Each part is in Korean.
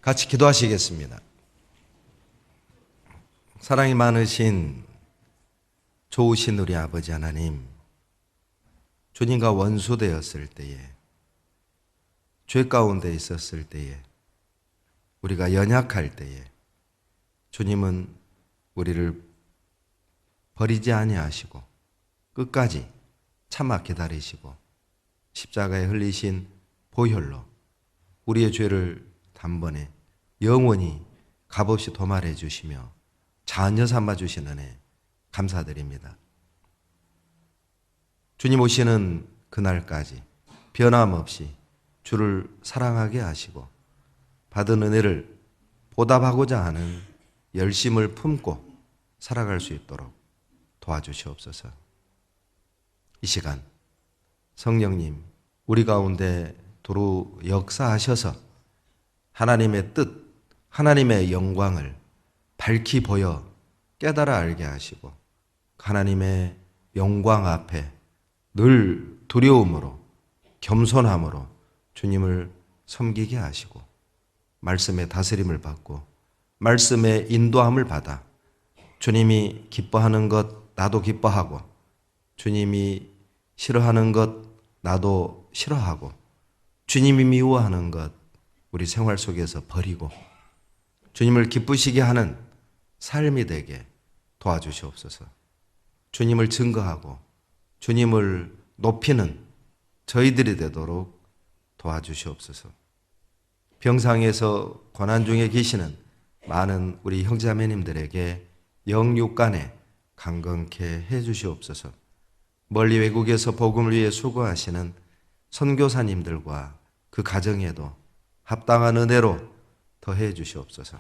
같이 기도하시겠습니다. 사랑이 많으신 좋으신 우리 아버지 하나님, 주님과 원수되었을 때에, 죄 가운데 있었을 때에, 우리가 연약할 때에 주님은 우리를 버리지 아니하시고 끝까지 참아 기다리시고 십자가에 흘리신 보혈로 우리의 죄를 단번에 영원히 값없이 도말해 주시며 자녀 삼아 주신 은혜 감사드립니다. 주님 오시는 그날까지 변함없이 주를 사랑하게 하시고 받은 은혜를 보답하고자 하는 열심을 품고 살아갈 수 있도록 도와주시옵소서. 이 시간 성령님 우리 가운데 두루 역사하셔서 하나님의 뜻, 하나님의 영광을 밝히 보여 깨달아 알게 하시고 하나님의 영광 앞에 늘 두려움으로 겸손함으로 주님을 섬기게 하시고 말씀의 다스림을 받고 말씀의 인도함을 받아 주님이 기뻐하는 것 나도 기뻐하고 주님이 싫어하는 것 나도 싫어하고 주님이 미워하는 것 우리 생활 속에서 버리고 주님을 기쁘시게 하는 삶이 되게 도와주시옵소서. 주님을 증거하고 주님을 높이는 저희들이 되도록 도와주시옵소서. 병상에서 고난 중에 계시는 많은 우리 형제자매님들에게 영육간에 강건케 해주시옵소서. 멀리 외국에서 복음을 위해 수고하시는 선교사님들과 그 가정에도 합당한 은혜로 더해 주시옵소서.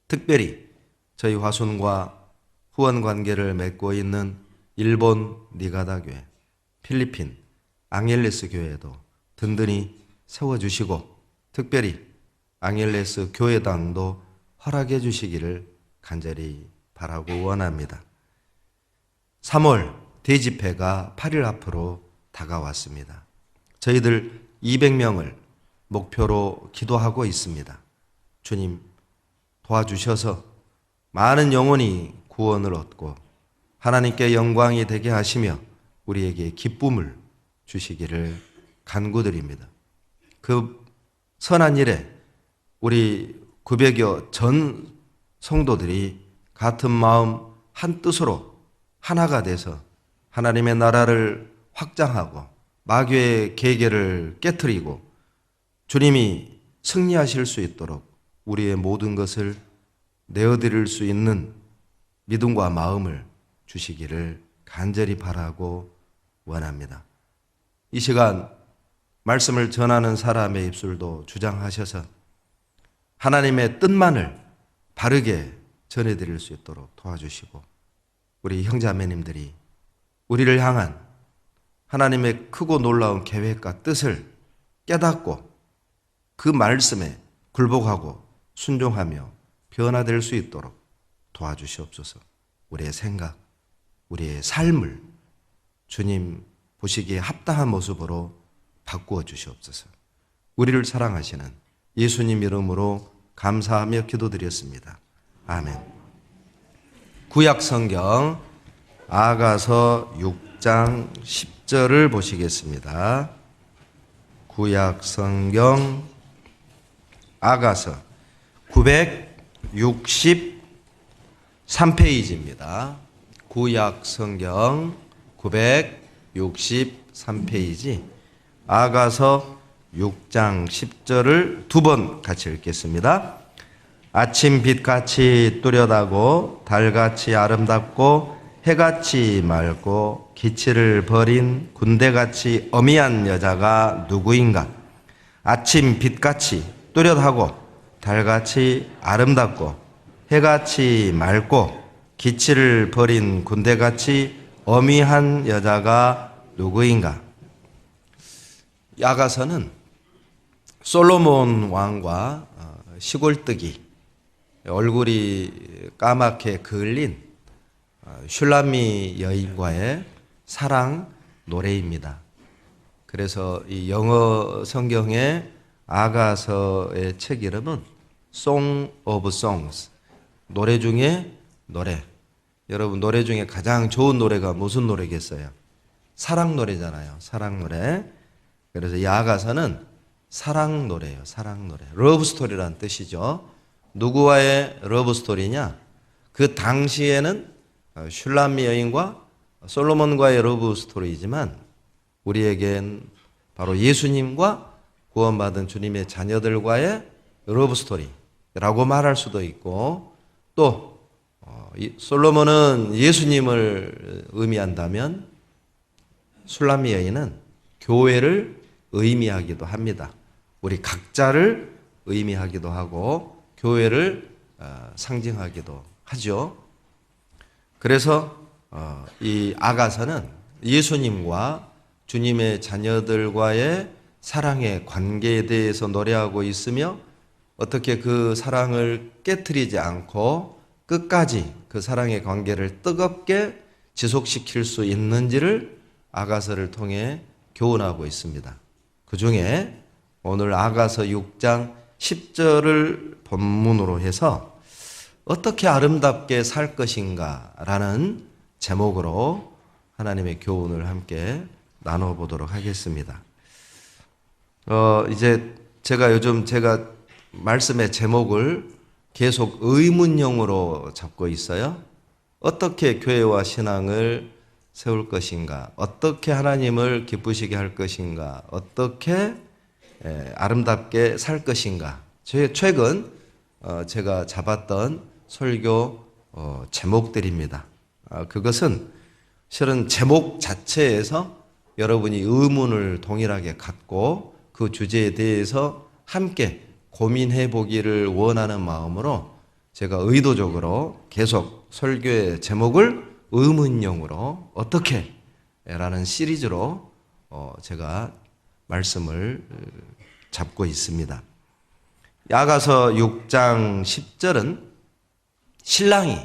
특별히 저희 화순과 후원 관계를 맺고 있는 일본 니가다 교회, 필리핀 앙헬레스 교회도 든든히 세워주시고 특별히 앙헬레스 교회당도 허락해 주시기를 간절히 바라고 원합니다. 3월 대집회가 8일 앞으로 다가왔습니다. 저희들 200명을 목표로 기도하고 있습니다. 주님 도와주셔서 많은 영혼이 구원을 얻고 하나님께 영광이 되게 하시며 우리에게 기쁨을 주시기를 간구드립니다. 그 선한 일에 우리 900여 전 성도들이 같은 마음 한 뜻으로 하나가 돼서 하나님의 나라를 확장하고 마귀의 계계를 깨트리고 주님이 승리하실 수 있도록 우리의 모든 것을 내어드릴 수 있는 믿음과 마음을 주시기를 간절히 바라고 원합니다. 이 시간 말씀을 전하는 사람의 입술도 주장하셔서 하나님의 뜻만을 바르게 전해드릴 수 있도록 도와주시고 우리 형제자매님들이 우리를 향한 하나님의 크고 놀라운 계획과 뜻을 깨닫고 그 말씀에 굴복하고 순종하며 변화될 수 있도록 도와주시옵소서. 우리의 생각, 우리의 삶을 주님 보시기에 합당한 모습으로 바꾸어 주시옵소서. 우리를 사랑하시는 예수님 이름으로 감사하며 기도드렸습니다. 아멘. 구약 성경 아가서 6장 10절을 보시겠습니다. 구약 성경 아가서 963페이지입니다. 구약 성경 963페이지 아가서 6장 10절을 두 번 같이 읽겠습니다. 아침 빛같이 뚜렷하고 달같이 아름답고 해같이 맑고 기치를 버린 군대같이 어미한 여자가 누구인가? 아침 빛같이 뚜렷하고 달같이 아름답고 해같이 맑고 기치를 버린 군대같이 어미한 여자가 누구인가? 아가서는 솔로몬 왕과 시골뜨기 얼굴이 까맣게 그을린 슐라미 여인과의 사랑 노래입니다. 그래서 이 영어 성경의 아가서의 책 이름은 Song of Songs. 노래 중에 노래. 여러분 노래 중에 가장 좋은 노래가 무슨 노래겠어요? 사랑 노래잖아요. 사랑 노래. 그래서 이 아가서는 사랑 노래예요. 사랑 노래. 러브 스토리라는 뜻이죠. 누구와의 러브 스토리냐? 그 당시에는 슐람미 여인과 솔로몬과의 러브 스토리이지만 우리에겐 바로 예수님과 구원받은 주님의 자녀들과의 러브 스토리라고 말할 수도 있고, 또 솔로몬은 예수님을 의미한다면 슐람미 여인은 교회를 의미하기도 합니다. 우리 각자를 의미하기도 하고 교회를 상징하기도 하죠. 그래서 이 아가서는 예수님과 주님의 자녀들과의 사랑의 관계에 대해서 노래하고 있으며 어떻게 그 사랑을 깨트리지 않고 끝까지 그 사랑의 관계를 뜨겁게 지속시킬 수 있는지를 아가서를 통해 교훈하고 있습니다. 그 중에 오늘 아가서 6장 10절을 본문으로 해서 어떻게 아름답게 살 것인가 라는 제목으로 하나님의 교훈을 함께 나눠보도록 하겠습니다. 이제 제가 말씀의 제목을 계속 의문형으로 잡고 있어요. 어떻게 교회와 신앙을 세울 것인가? 어떻게 하나님을 기쁘시게 할 것인가? 어떻게 아름답게 살 것인가? 최근 제가 잡았던 설교 제목들입니다. 그것은 실은 제목 자체에서 여러분이 의문을 동일하게 갖고 그 주제에 대해서 함께 고민해 보기를 원하는 마음으로 제가 의도적으로 계속 설교의 제목을 의문형으로 어떻게 라는 시리즈로 제가 말씀을 잡고 있습니다. 야가서 6장 10절은 신랑이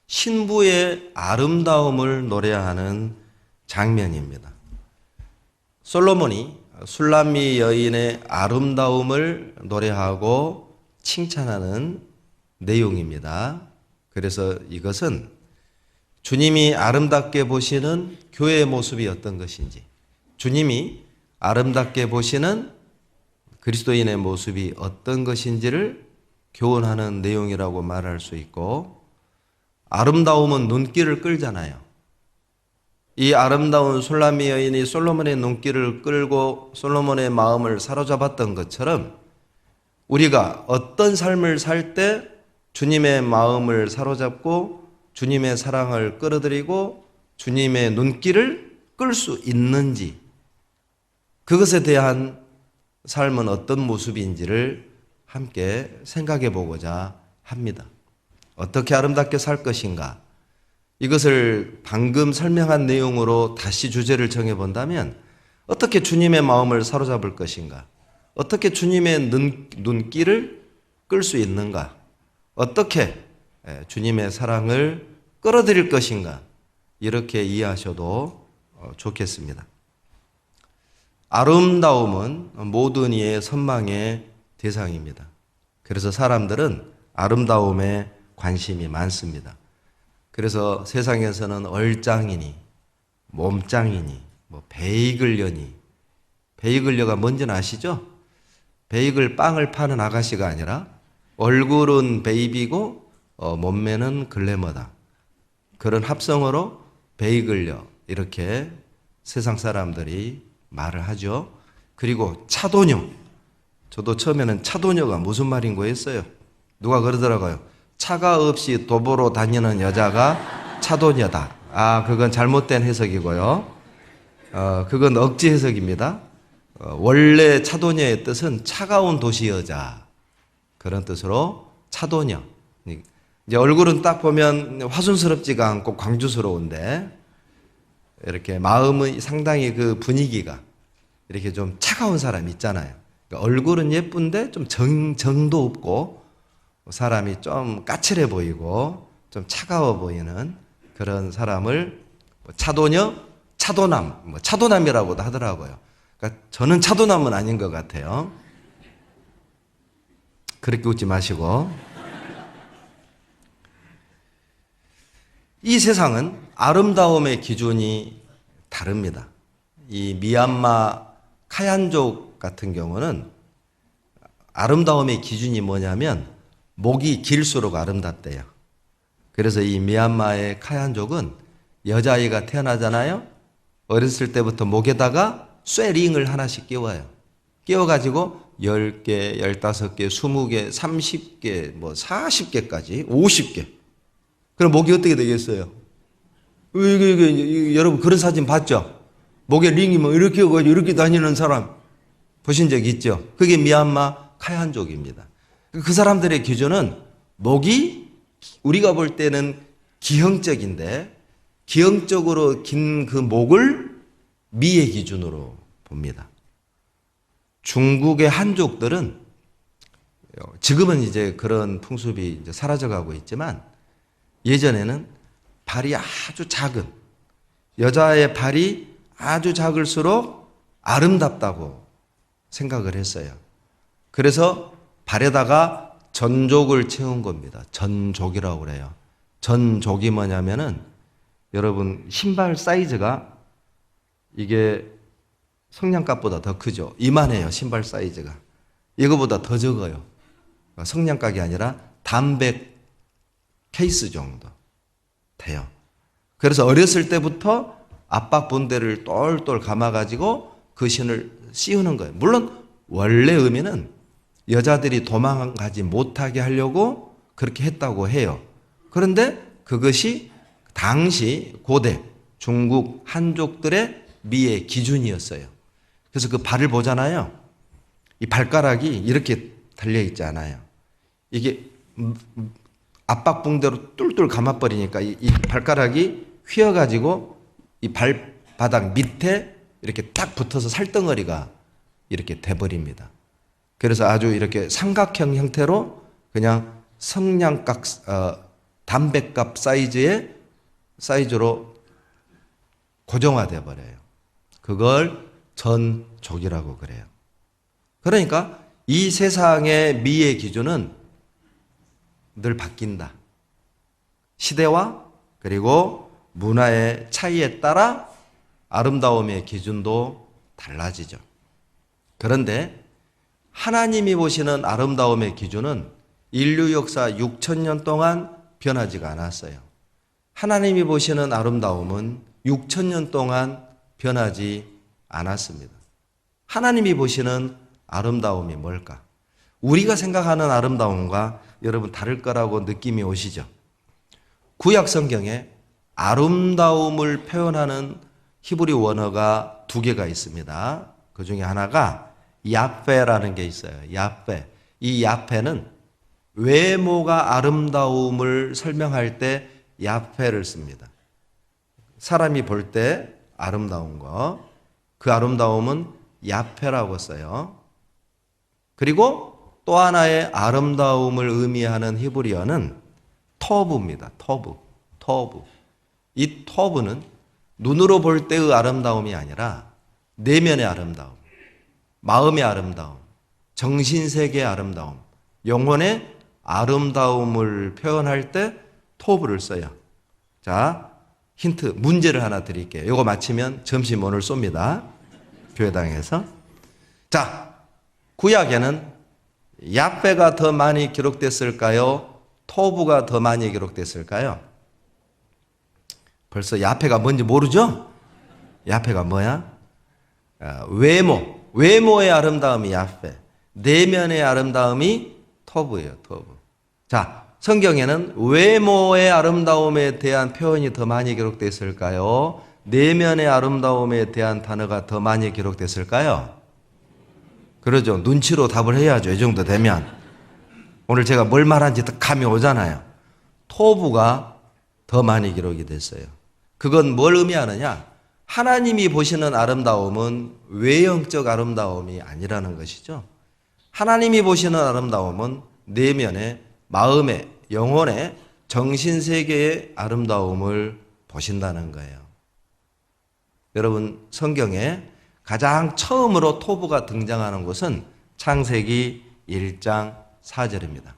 신부의 아름다움을 노래하는 장면입니다. 솔로몬이 슐람미 여인의 아름다움을 노래하고 칭찬하는 내용입니다. 그래서 이것은 주님이 아름답게 보시는 교회의 모습이 어떤 것인지, 주님이 아름답게 보시는 그리스도인의 모습이 어떤 것인지를 교훈하는 내용이라고 말할 수 있고, 아름다움은 눈길을 끌잖아요. 이 아름다운 슐람미 여인이 솔로몬의 눈길을 끌고 솔로몬의 마음을 사로잡았던 것처럼 우리가 어떤 삶을 살 때 주님의 마음을 사로잡고 주님의 사랑을 끌어들이고 주님의 눈길을 끌 수 있는지, 그것에 대한 삶은 어떤 모습인지를 함께 생각해 보고자 합니다. 어떻게 아름답게 살 것인가? 이것을 방금 설명한 내용으로 다시 주제를 정해본다면 어떻게 주님의 마음을 사로잡을 것인가? 어떻게 주님의 눈길을 끌 수 있는가? 어떻게 주님의 사랑을 끌어들일 것인가? 이렇게 이해하셔도 좋겠습니다. 아름다움은 모든 이의 선망의 대상입니다. 그래서 사람들은 아름다움에 관심이 많습니다. 그래서 세상에서는 얼짱이니 몸짱이니 베이글녀니, 베이글녀가 뭔지는 아시죠? 베이글 빵을 파는 아가씨가 아니라 얼굴은 베이비고 몸매는 글래머다. 그런 합성어로 베이글녀, 이렇게 세상 사람들이 말을 하죠. 그리고 차도녀, 저도 처음에는 차도녀가 무슨 말인고 했어요. 누가 그러더라고요. 차가 없이 도보로 다니는 여자가 차도녀다. 그건 잘못된 해석이고요. 그건 억지 해석입니다. 원래 차도녀의 뜻은 차가운 도시 여자, 그런 뜻으로 차도녀. 이제 얼굴은 딱 보면 화순스럽지가 않고 광주스러운데 이렇게 마음의 상당히 그 분위기가 이렇게 좀 차가운 사람 있잖아요. 그러니까 얼굴은 예쁜데 좀 정도 없고 사람이 좀 까칠해 보이고 좀 차가워 보이는 그런 사람을 차도녀, 차도남, 차도남이라고도 하더라고요. 그러니까 저는 차도남은 아닌 것 같아요. 그렇게 웃지 마시고. 이 세상은 아름다움의 기준이 다릅니다. 이 미얀마 카얀족 같은 경우는 아름다움의 기준이 뭐냐면 목이 길수록 아름답대요. 그래서 이 미얀마의 카얀족은 여자아이가 태어나잖아요. 어렸을 때부터 목에다가 쇠링을 하나씩 끼워요. 끼워가지고 10개, 15개, 20개, 30개, 뭐 40개까지, 50개. 그럼 목이 어떻게 되겠어요? 여러분 그런 사진 봤죠? 목에 링이 뭐 이렇게 오고 이렇게 다니는 사람 보신 적 있죠? 그게 미얀마 카얀족입니다. 그 사람들의 기준은 목이 우리가 볼 때는 기형적인데 기형적으로 긴 그 목을 미의 기준으로 봅니다. 중국의 한족들은 지금은 이제 그런 풍습이 이제 사라져가고 있지만 예전에는 발이 아주 작은 여자의 발이 아주 작을수록 아름답다고 생각을 했어요. 그래서 발에다가 전족을 채운 겁니다. 전족이라고 그래요. 전족이 뭐냐면은 여러분 신발 사이즈가 이게 성냥갑보다 더 크죠. 이만해요. 신발 사이즈가. 이거보다 더 적어요. 성냥갑이 아니라 담백 케이스 정도 돼요. 그래서 어렸을 때부터 압박 본대를 똘똘 감아가지고 그 신을 씌우는 거예요. 물론 원래 의미는 여자들이 도망가지 못하게 하려고 그렇게 했다고 해요. 그런데 그것이 당시 고대 중국 한족들의 미의 기준이었어요. 그래서 그 발을 보잖아요. 이 발가락이 이렇게 달려있지 않아요. 이게 압박붕대로 뚫뚫 감아버리니까 이 발가락이 휘어가지고 이 발바닥 밑에 이렇게 딱 붙어서 살덩어리가 이렇게 돼버립니다. 그래서 아주 이렇게 삼각형 형태로 그냥 성냥갑, 담배갑 사이즈로 고정화돼 버려요. 그걸 전족이라고 그래요. 그러니까 이 세상의 미의 기준은 늘 바뀐다. 시대와 그리고 문화의 차이에 따라 아름다움의 기준도 달라지죠. 그런데 하나님이 보시는 아름다움의 기준은 인류 역사 6,000년 동안 변하지가 않았어요. 하나님이 보시는 아름다움은 6,000년 동안 변하지 않았습니다. 하나님이 보시는 아름다움이 뭘까? 우리가 생각하는 아름다움과 여러분 다를 거라고 느낌이 오시죠? 구약 성경에 아름다움을 표현하는 히브리 원어가 2개가 있습니다. 그 중에 하나가 야페라는 게 있어요. 야페. 이 야페는 외모가 아름다움을 설명할 때 야페를 씁니다. 사람이 볼 때 아름다운 거, 그 아름다움은 야페라고 써요. 그리고 또 하나의 아름다움을 의미하는 히브리어는 터브입니다. 터브. 이 터브는 눈으로 볼 때의 아름다움이 아니라 내면의 아름다움, 마음의 아름다움, 정신세계의 아름다움, 영혼의 아름다움을 표현할 때 토브를 써요. 자, 힌트, 문제를 하나 드릴게요. 이거 맞히면 점심 오늘 쏩니다. 교회당에서. 자, 구약에는 야페가 더 많이 기록됐을까요? 토브가 더 많이 기록됐을까요? 벌써 야페가 뭔지 모르죠? 야페가 뭐야? 외모의 아름다움이 야페, 내면의 아름다움이 토브예요. 토브. 자, 성경에는 외모의 아름다움에 대한 표현이 더 많이 기록됐을까요? 내면의 아름다움에 대한 단어가 더 많이 기록됐을까요? 그러죠. 눈치로 답을 해야죠. 이 정도 되면. 오늘 제가 뭘 말하는지 딱 감이 오잖아요. 토부가 더 많이 기록이 됐어요. 그건 뭘 의미하느냐? 하나님이 보시는 아름다움은 외형적 아름다움이 아니라는 것이죠. 하나님이 보시는 아름다움은 내면의, 마음의, 영혼의, 정신세계의 아름다움을 보신다는 거예요. 여러분, 성경에 가장 처음으로 토부가 등장하는 곳은 창세기 1장 4절입니다.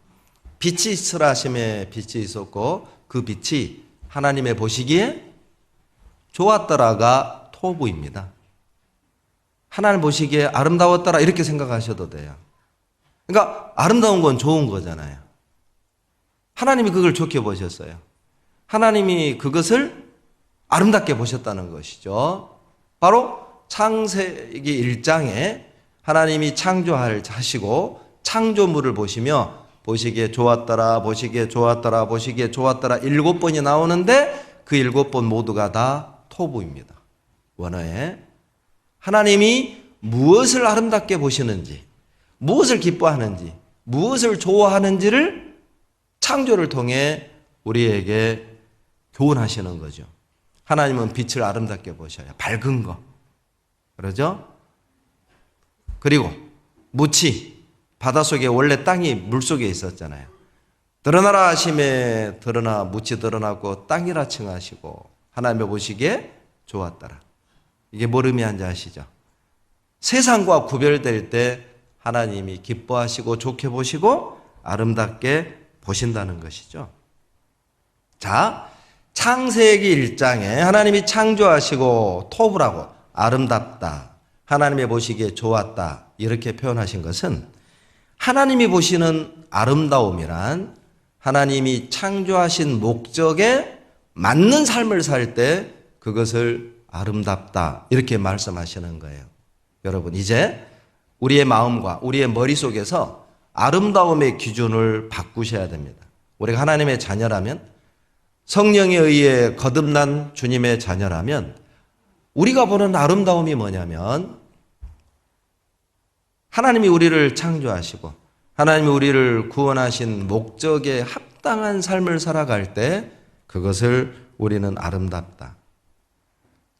빛이 있으라 하심에 빛이 있었고 그 빛이 하나님의 보시기에 좋았더라가 토부입니다. 하나님 보시기에 아름다웠더라 이렇게 생각하셔도 돼요. 그러니까 아름다운 건 좋은 거잖아요. 하나님이 그걸 좋게 보셨어요. 하나님이 그것을 아름답게 보셨다는 것이죠. 바로 창세기 1장에 하나님이 창조하시고 창조물을 보시며 보시기에 좋았더라, 보시기에 좋았더라, 보시기에 좋았더라 7번이 나오는데 그 7번 모두가 다 토부입니다. 원어에 하나님이 무엇을 아름답게 보시는지, 무엇을 기뻐하는지, 무엇을 좋아하는지를 창조를 통해 우리에게 교훈하시는 거죠. 하나님은 빛을 아름답게 보셔요. 밝은 거. 그러죠? 그리고 무치, 바닷속에 원래 땅이 물속에 있었잖아요. 드러나라 하심에 드러나 무치 드러나고 땅이라 칭하시고 하나님의 보시기에 좋았더라. 이게 뭘 의미하는지 아시죠? 세상과 구별될 때 하나님이 기뻐하시고 좋게 보시고 아름답게 보신다는 것이죠. 자, 창세기 1장에 하나님이 창조하시고 토부라고 아름답다, 하나님의 보시기에 좋았다 이렇게 표현하신 것은 하나님이 보시는 아름다움이란 하나님이 창조하신 목적에 맞는 삶을 살 때 그것을 아름답다 이렇게 말씀하시는 거예요. 여러분 이제 우리의 마음과 우리의 머릿속에서 아름다움의 기준을 바꾸셔야 됩니다. 우리가 하나님의 자녀라면, 성령에 의해 거듭난 주님의 자녀라면 우리가 보는 아름다움이 뭐냐면 하나님이 우리를 창조하시고 하나님이 우리를 구원하신 목적에 합당한 삶을 살아갈 때 그것을 우리는 아름답다.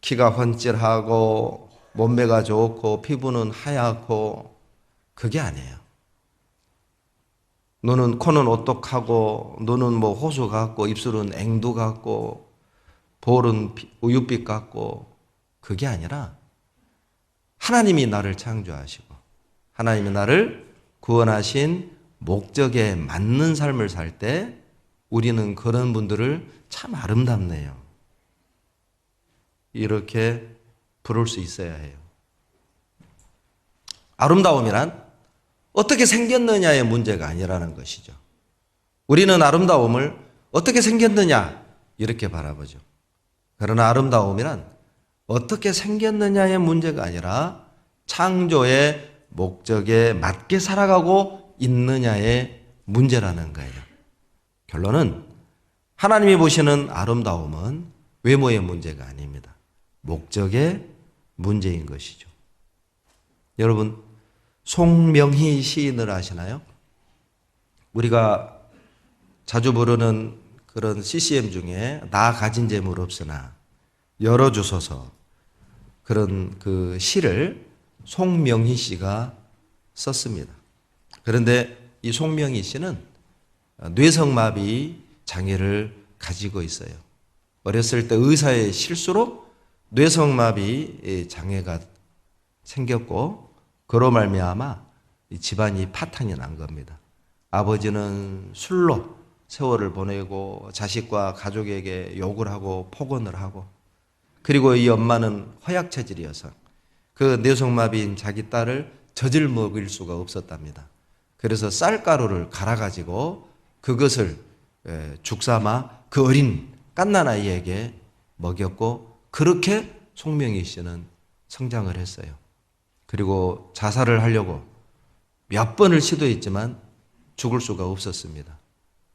키가 훤칠하고 몸매가 좋고 피부는 하얗고 그게 아니에요. 코는 오똑하고 눈은 호수 같고 입술은 앵두 같고 볼은 우윳빛 같고 그게 아니라 하나님이 나를 창조하시고 하나님이 나를 구원하신 목적에 맞는 삶을 살 때 우리는 그런 분들을 참 아름답네요. 이렇게 부를 수 있어야 해요. 아름다움이란 어떻게 생겼느냐의 문제가 아니라는 것이죠. 우리는 아름다움을 어떻게 생겼느냐 이렇게 바라보죠. 그러나 아름다움이란 어떻게 생겼느냐의 문제가 아니라 창조의 목적에 맞게 살아가고 있느냐의 문제라는 거예요. 결론은 하나님이 보시는 아름다움은 외모의 문제가 아닙니다. 목적의 문제인 것이죠. 여러분 송명희 시인을 아시나요? 우리가 자주 부르는 그런 CCM 중에 나 가진 재물 없으나 열어주소서 그런 그 시를 송명희 씨가 썼습니다. 그런데 이 송명희 씨는 뇌성마비 장애를 가지고 있어요. 어렸을 때 의사의 실수로 뇌성마비 장애가 생겼고 그로 말미암아 집안이 파탄이 난 겁니다. 아버지는 술로 세월을 보내고 자식과 가족에게 욕을 하고 폭언을 하고 그리고 이 엄마는 허약 체질이어서 그 뇌성마비인 자기 딸을 젖을 먹일 수가 없었답니다. 그래서 쌀가루를 갈아가지고 그것을 죽삼아 그 어린 갓난아이에게 먹였고 그렇게 송명희 씨는 성장을 했어요. 그리고 자살을 하려고 몇 번을 시도했지만 죽을 수가 없었습니다.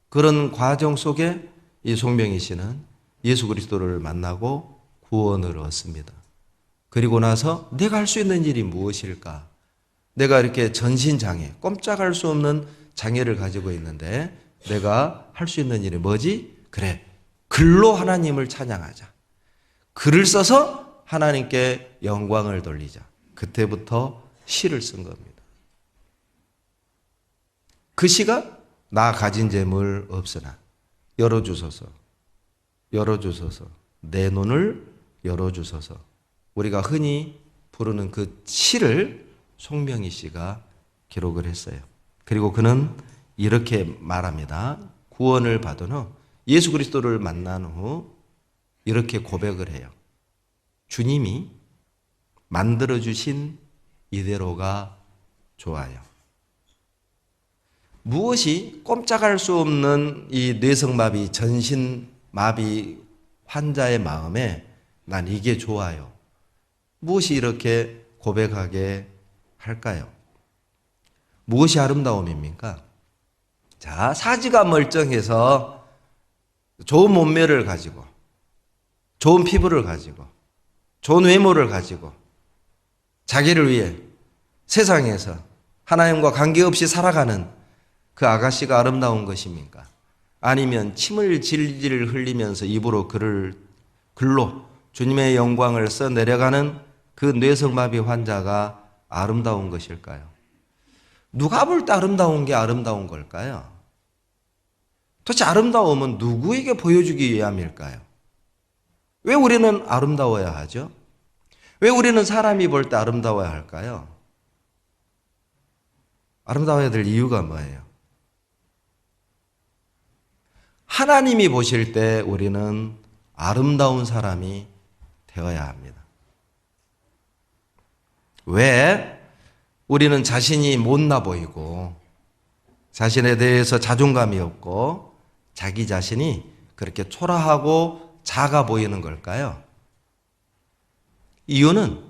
그런 과정 속에 이 송명희 씨는 예수 그리스도를 만나고 구원을 얻습니다. 그리고 나서 내가 할 수 있는 일이 무엇일까? 내가 이렇게 전신장애, 꼼짝할 수 없는 장애를 가지고 있는데 내가 할 수 있는 일이 뭐지? 그래, 글로 하나님을 찬양하자. 글을 써서 하나님께 영광을 돌리자. 그때부터 시를 쓴 겁니다. 그 시가 나 가진 재물 없으나 열어주소서, 열어주소서, 내 눈을 열어주소서. 우리가 흔히 부르는 그 시를 송명희 씨가 기록을 했어요. 그리고 그는 이렇게 말합니다. 구원을 받은 후 예수 그리스도를 만난 후 이렇게 고백을 해요. 주님이 만들어주신 이대로가 좋아요. 무엇이 꼼짝할 수 없는 이 뇌성마비, 전신마비 환자의 마음에 난 이게 좋아요. 무엇이 이렇게 고백하게 할까요? 무엇이 아름다움입니까? 자, 사지가 멀쩡해서 좋은 몸매를 가지고, 좋은 피부를 가지고, 좋은 외모를 가지고, 자기를 위해 세상에서 하나님과 관계없이 살아가는 그 아가씨가 아름다운 것입니까? 아니면 침을 질질 흘리면서 입으로 글로 주님의 영광을 써내려가는 그 뇌성마비 환자가 아름다운 것일까요? 누가 볼 때 아름다운 게 아름다운 걸까요? 도대체 아름다움은 누구에게 보여주기 위함일까요? 왜 우리는 아름다워야 하죠? 왜 우리는 사람이 볼 때 아름다워야 할까요? 아름다워야 될 이유가 뭐예요? 하나님이 보실 때 우리는 아름다운 사람이 되어야 합니다. 왜? 우리는 자신이 못나 보이고 자신에 대해서 자존감이 없고 자기 자신이 그렇게 초라하고 작아 보이는 걸까요? 이유는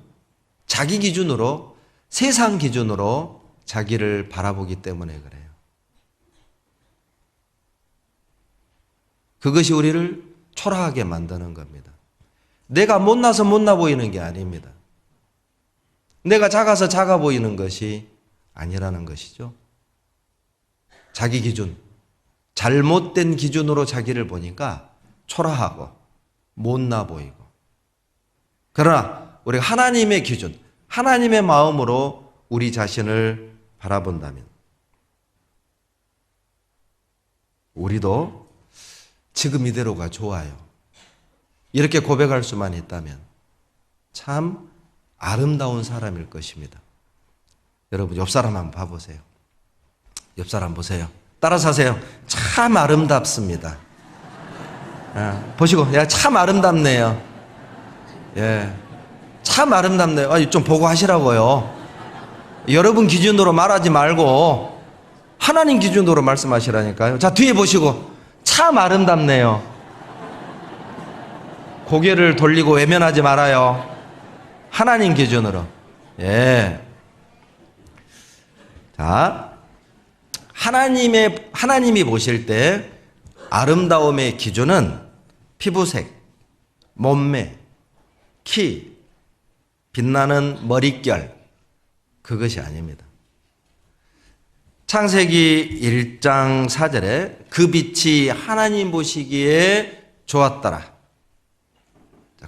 자기 기준으로, 세상 기준으로 자기를 바라보기 때문에 그래요. 그것이 우리를 초라하게 만드는 겁니다. 내가 못나서 못나 보이는 게 아닙니다. 내가 작아서 작아 보이는 것이 아니라는 것이죠. 자기 기준, 잘못된 기준으로 자기를 보니까 초라하고 못나 보이고. 그러나 우리가 하나님의 기준, 하나님의 마음으로 우리 자신을 바라본다면 우리도 지금 이대로가 좋아요. 이렇게 고백할 수만 있다면 참 아름다운 사람일 것입니다. 여러분 옆 사람 한번 봐보세요. 옆 사람 보세요. 따라서 하세요. 참 아름답습니다. 보시고, 야, 참 아름답네요. 예, 참 아름답네요. 좀 보고 하시라고요. 여러분 기준으로 말하지 말고 하나님 기준으로 말씀하시라니까요. 자, 뒤에 보시고, 참 아름답네요. 고개를 돌리고 외면하지 말아요. 하나님 기준으로. 예. 자, 하나님이 보실 때 아름다움의 기준은 피부색, 몸매, 키, 빛나는 머릿결, 그것이 아닙니다. 창세기 1장 4절에 그 빛이 하나님 보시기에 좋았더라.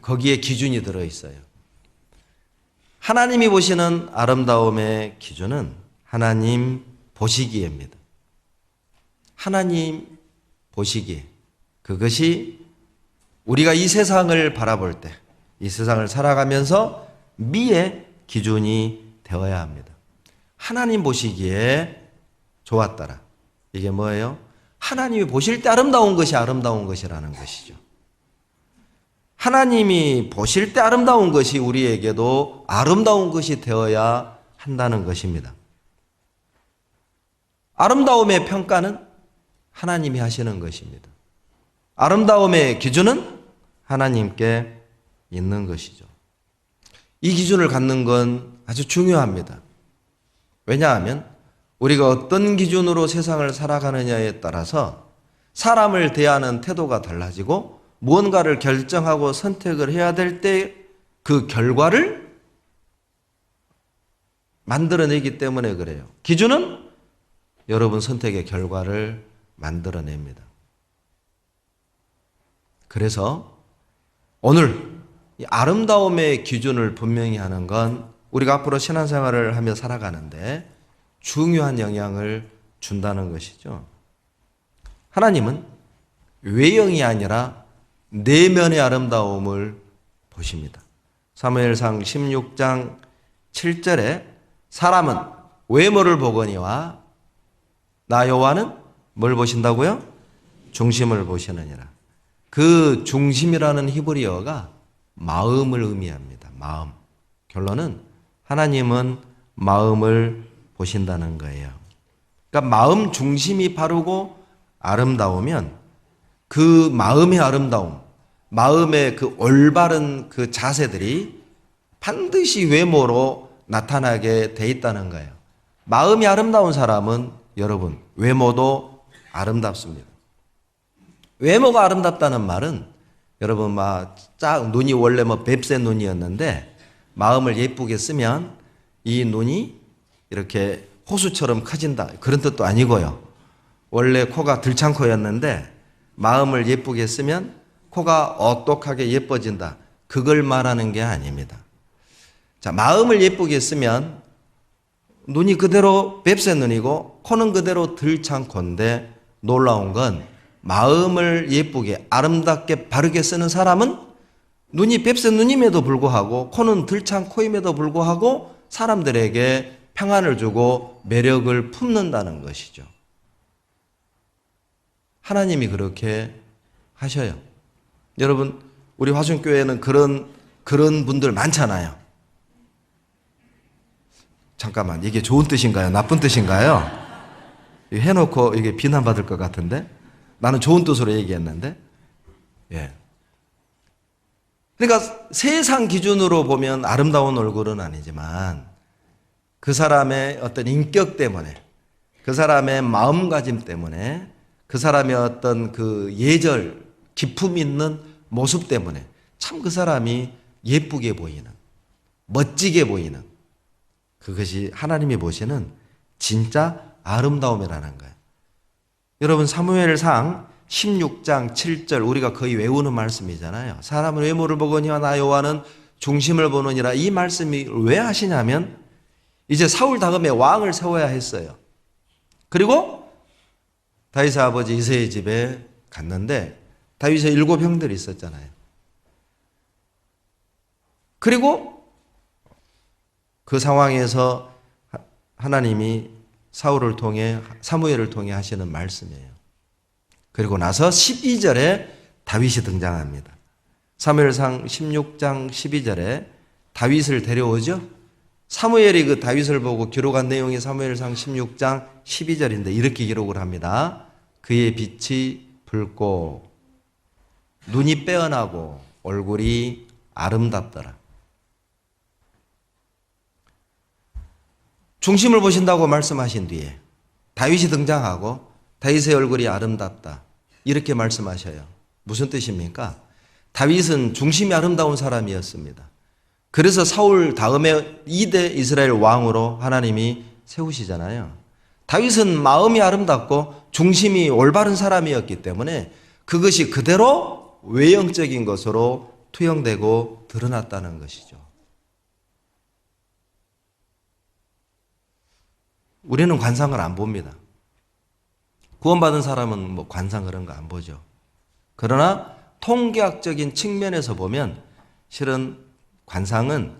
거기에 기준이 들어있어요. 하나님이 보시는 아름다움의 기준은 하나님 보시기에입니다. 하나님 보시기에. 그것이 우리가 이 세상을 바라볼 때, 이 세상을 살아가면서 미의 기준이 되어야 합니다. 하나님 보시기에 좋았더라. 이게 뭐예요? 하나님이 보실 때 아름다운 것이 아름다운 것이라는 것이죠. 하나님이 보실 때 아름다운 것이 우리에게도 아름다운 것이 되어야 한다는 것입니다. 아름다움의 평가는 하나님이 하시는 것입니다. 아름다움의 기준은 하나님께 있는 것이죠. 이 기준을 갖는 건 아주 중요합니다. 왜냐하면 우리가 어떤 기준으로 세상을 살아가느냐에 따라서 사람을 대하는 태도가 달라지고 무언가를 결정하고 선택을 해야 될 때 그 결과를 만들어내기 때문에 그래요. 기준은 여러분 선택의 결과를 만들어냅니다. 그래서 오늘 이 아름다움의 기준을 분명히 하는 건 우리가 앞으로 신앙생활을 하며 살아가는데 중요한 영향을 준다는 것이죠. 하나님은 외형이 아니라 내면의 아름다움을 보십니다. 사무엘상 16장 7절에 사람은 외모를 보거니와 나 여호와는 뭘 보신다고요? 중심을 보시느니라. 그 중심이라는 히브리어가 마음을 의미합니다. 마음. 결론은 하나님은 마음을 보신다는 거예요. 그러니까 마음 중심이 바르고 아름다우면 그 마음의 아름다움, 마음의 그 올바른 그 자세들이 반드시 외모로 나타나게 돼 있다는 거예요. 마음이 아름다운 사람은 여러분 외모도 아름답습니다. 외모가 아름답다는 말은 여러분 눈이 원래 뱁새 눈이었는데 마음을 예쁘게 쓰면 이 눈이 이렇게 호수처럼 커진다 그런 뜻도 아니고요. 원래 코가 들창코였는데 마음을 예쁘게 쓰면 코가 오똑하게 예뻐진다. 그걸 말하는 게 아닙니다. 자, 마음을 예쁘게 쓰면 눈이 그대로 뱁새 눈이고 코는 그대로 들창코인데 놀라운 건 마음을 예쁘게 아름답게 바르게 쓰는 사람은 눈이 뱁새 눈임에도 불구하고 코는 들창코임에도 불구하고 사람들에게 평안을 주고 매력을 품는다는 것이죠. 하나님이 그렇게 하셔요. 여러분 우리 화순교회는 그런 분들 많잖아요. 잠깐만, 이게 좋은 뜻인가요? 나쁜 뜻인가요? 해놓고 이게 비난받을 것 같은데? 나는 좋은 뜻으로 얘기했는데? 예. 그러니까 세상 기준으로 보면 아름다운 얼굴은 아니지만 그 사람의 어떤 인격 때문에, 그 사람의 마음가짐 때문에, 그 사람의 어떤 그 예절, 기품 있는 모습 때문에 참 그 사람이 예쁘게 보이는, 멋지게 보이는 그것이 하나님이 보시는 진짜 아름다움이라는 거예요. 여러분 사무엘상 16장 7절 우리가 거의 외우는 말씀이잖아요. 사람은 외모를 보거니와 나 여호와는 중심을 보느니라. 이 말씀이 왜 하시냐면 이제 사울 다음에 왕을 세워야 했어요. 그리고 다윗의 아버지 이새의 집에 갔는데 다윗의 7형들이 있었잖아요. 그리고 그 상황에서 하나님이 사울을 통해 사무엘을 통해 하시는 말씀이에요. 그리고 나서 12절에 다윗이 등장합니다. 사무엘상 16장 12절에 다윗을 데려오죠. 사무엘이 그 다윗을 보고 기록한 내용이 사무엘상 16장 12절인데 이렇게 기록을 합니다. 그의 빛이 붉고 눈이 빼어나고 얼굴이 아름답더라. 중심을 보신다고 말씀하신 뒤에 다윗이 등장하고 다윗의 얼굴이 아름답다 이렇게 말씀하셔요. 무슨 뜻입니까? 다윗은 중심이 아름다운 사람이었습니다. 그래서 사울 다음에 2대 이스라엘 왕으로 하나님이 세우시잖아요. 다윗은 마음이 아름답고 중심이 올바른 사람이었기 때문에 그것이 그대로 외형적인 것으로 투영되고 드러났다는 것이죠. 우리는 관상을 안 봅니다. 구원받은 사람은 관상 그런 거 안 보죠. 그러나 통계학적인 측면에서 보면 실은 관상은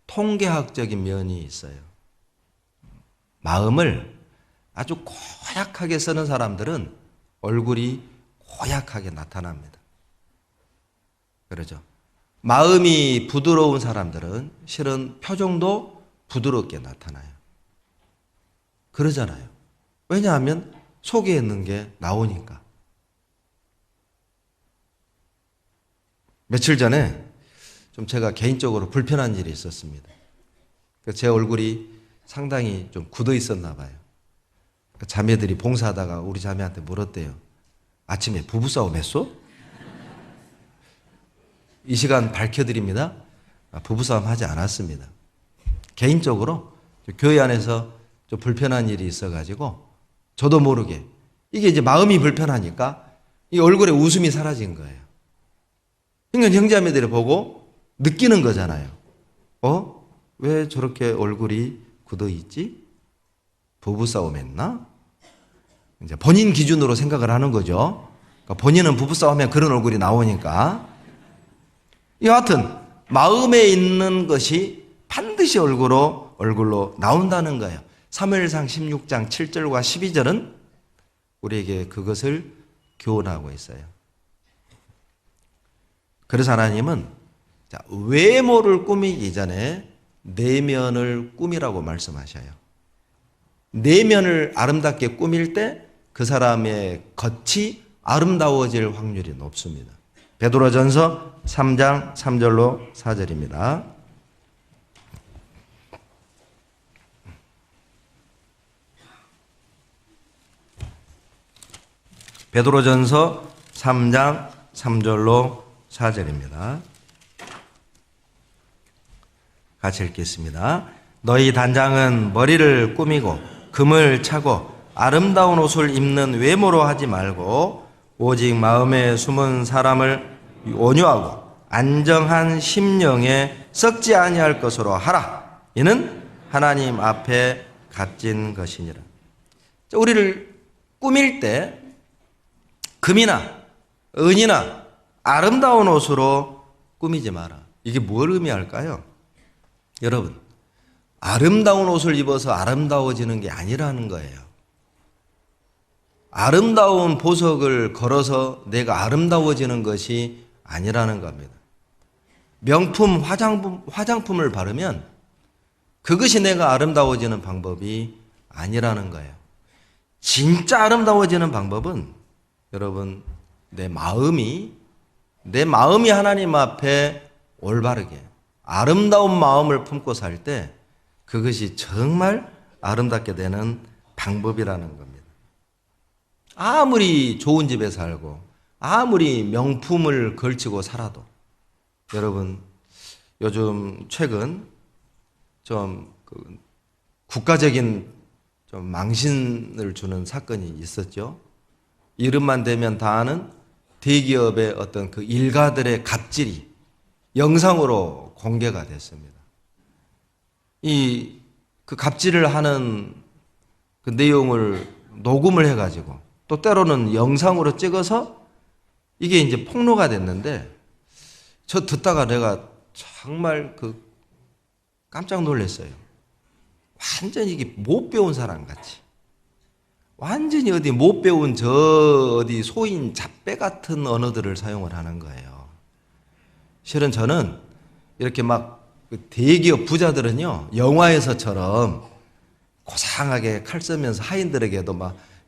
통계학적인 면이 있어요. 마음을 아주 고약하게 쓰는 사람들은 얼굴이 고약하게 나타납니다. 그러죠. 마음이 부드러운 사람들은 실은 표정도 부드럽게 나타나요. 그러잖아요. 왜냐하면 속에 있는 게 나오니까. 며칠 전에 좀 제가 개인적으로 불편한 일이 있었습니다. 제 얼굴이 상당히 좀 굳어 있었나 봐요. 자매들이 봉사하다가 우리 자매한테 물었대요. 아침에 부부싸움 했어? 이 시간 밝혀드립니다. 부부싸움 하지 않았습니다. 개인적으로 교회 안에서 좀 불편한 일이 있어가지고 저도 모르게 이게 이제 마음이 불편하니까 이 얼굴에 웃음이 사라진 거예요. 그러니까 형제자매들이 보고 느끼는 거잖아요. 왜 저렇게 얼굴이 굳어 있지? 부부싸움 했나? 이제 본인 기준으로 생각을 하는 거죠. 그러니까 본인은 부부싸움하면 그런 얼굴이 나오니까. 여하튼 마음에 있는 것이 반드시 얼굴로 나온다는 거예요. 사무엘상 16장 7절과 12절은 우리에게 그것을 교훈하고 있어요. 그래서 하나님은 외모를 꾸미기 전에 내면을 꾸미라고 말씀하셔요. 내면을 아름답게 꾸밀 때 그 사람의 겉이 아름다워질 확률이 높습니다. 베드로전서 3장 3절로 4절입니다. 베드로전서 3장 3절로 4절입니다. 같이 읽겠습니다. 너희 단장은 머리를 꾸미고 금을 차고 아름다운 옷을 입는 외모로 하지 말고 오직 마음에 숨은 사람을 온유하고 안정한 심령에 썩지 아니할 것으로 하라. 이는 하나님 앞에 값진 것이니라. 우리를 꾸밀 때 금이나 은이나 아름다운 옷으로 꾸미지 마라. 이게 뭘 의미할까요? 여러분, 아름다운 옷을 입어서 아름다워지는 게 아니라는 거예요. 아름다운 보석을 걸어서 내가 아름다워지는 것이 아니라는 겁니다. 명품, 화장품을 바르면 그것이 내가 아름다워지는 방법이 아니라는 거예요. 진짜 아름다워지는 방법은 여러분, 내 마음이 하나님 앞에 올바르게 아름다운 마음을 품고 살 때 그것이 정말 아름답게 되는 방법이라는 겁니다. 아무리 좋은 집에 살고 아무리 명품을 걸치고 살아도 여러분, 요즘 최근 좀 국가적인 좀 망신을 주는 사건이 있었죠. 이름만 대면 다 아는 대기업의 어떤 그 일가들의 갑질이 영상으로 공개가 됐습니다. 그 갑질을 하는 그 내용을 녹음을 해가지고 또 때로는 영상으로 찍어서 이게 이제 폭로가 됐는데 저 듣다가 내가 정말 깜짝 놀랐어요. 완전히 이게 못 배운 사람 같이. 완전히 어디 못 배운 어디 소인 잡배 같은 언어들을 사용을 하는 거예요. 실은 저는 이렇게 대기업 부자들은요, 영화에서처럼 고상하게 칼 쓰면서 하인들에게도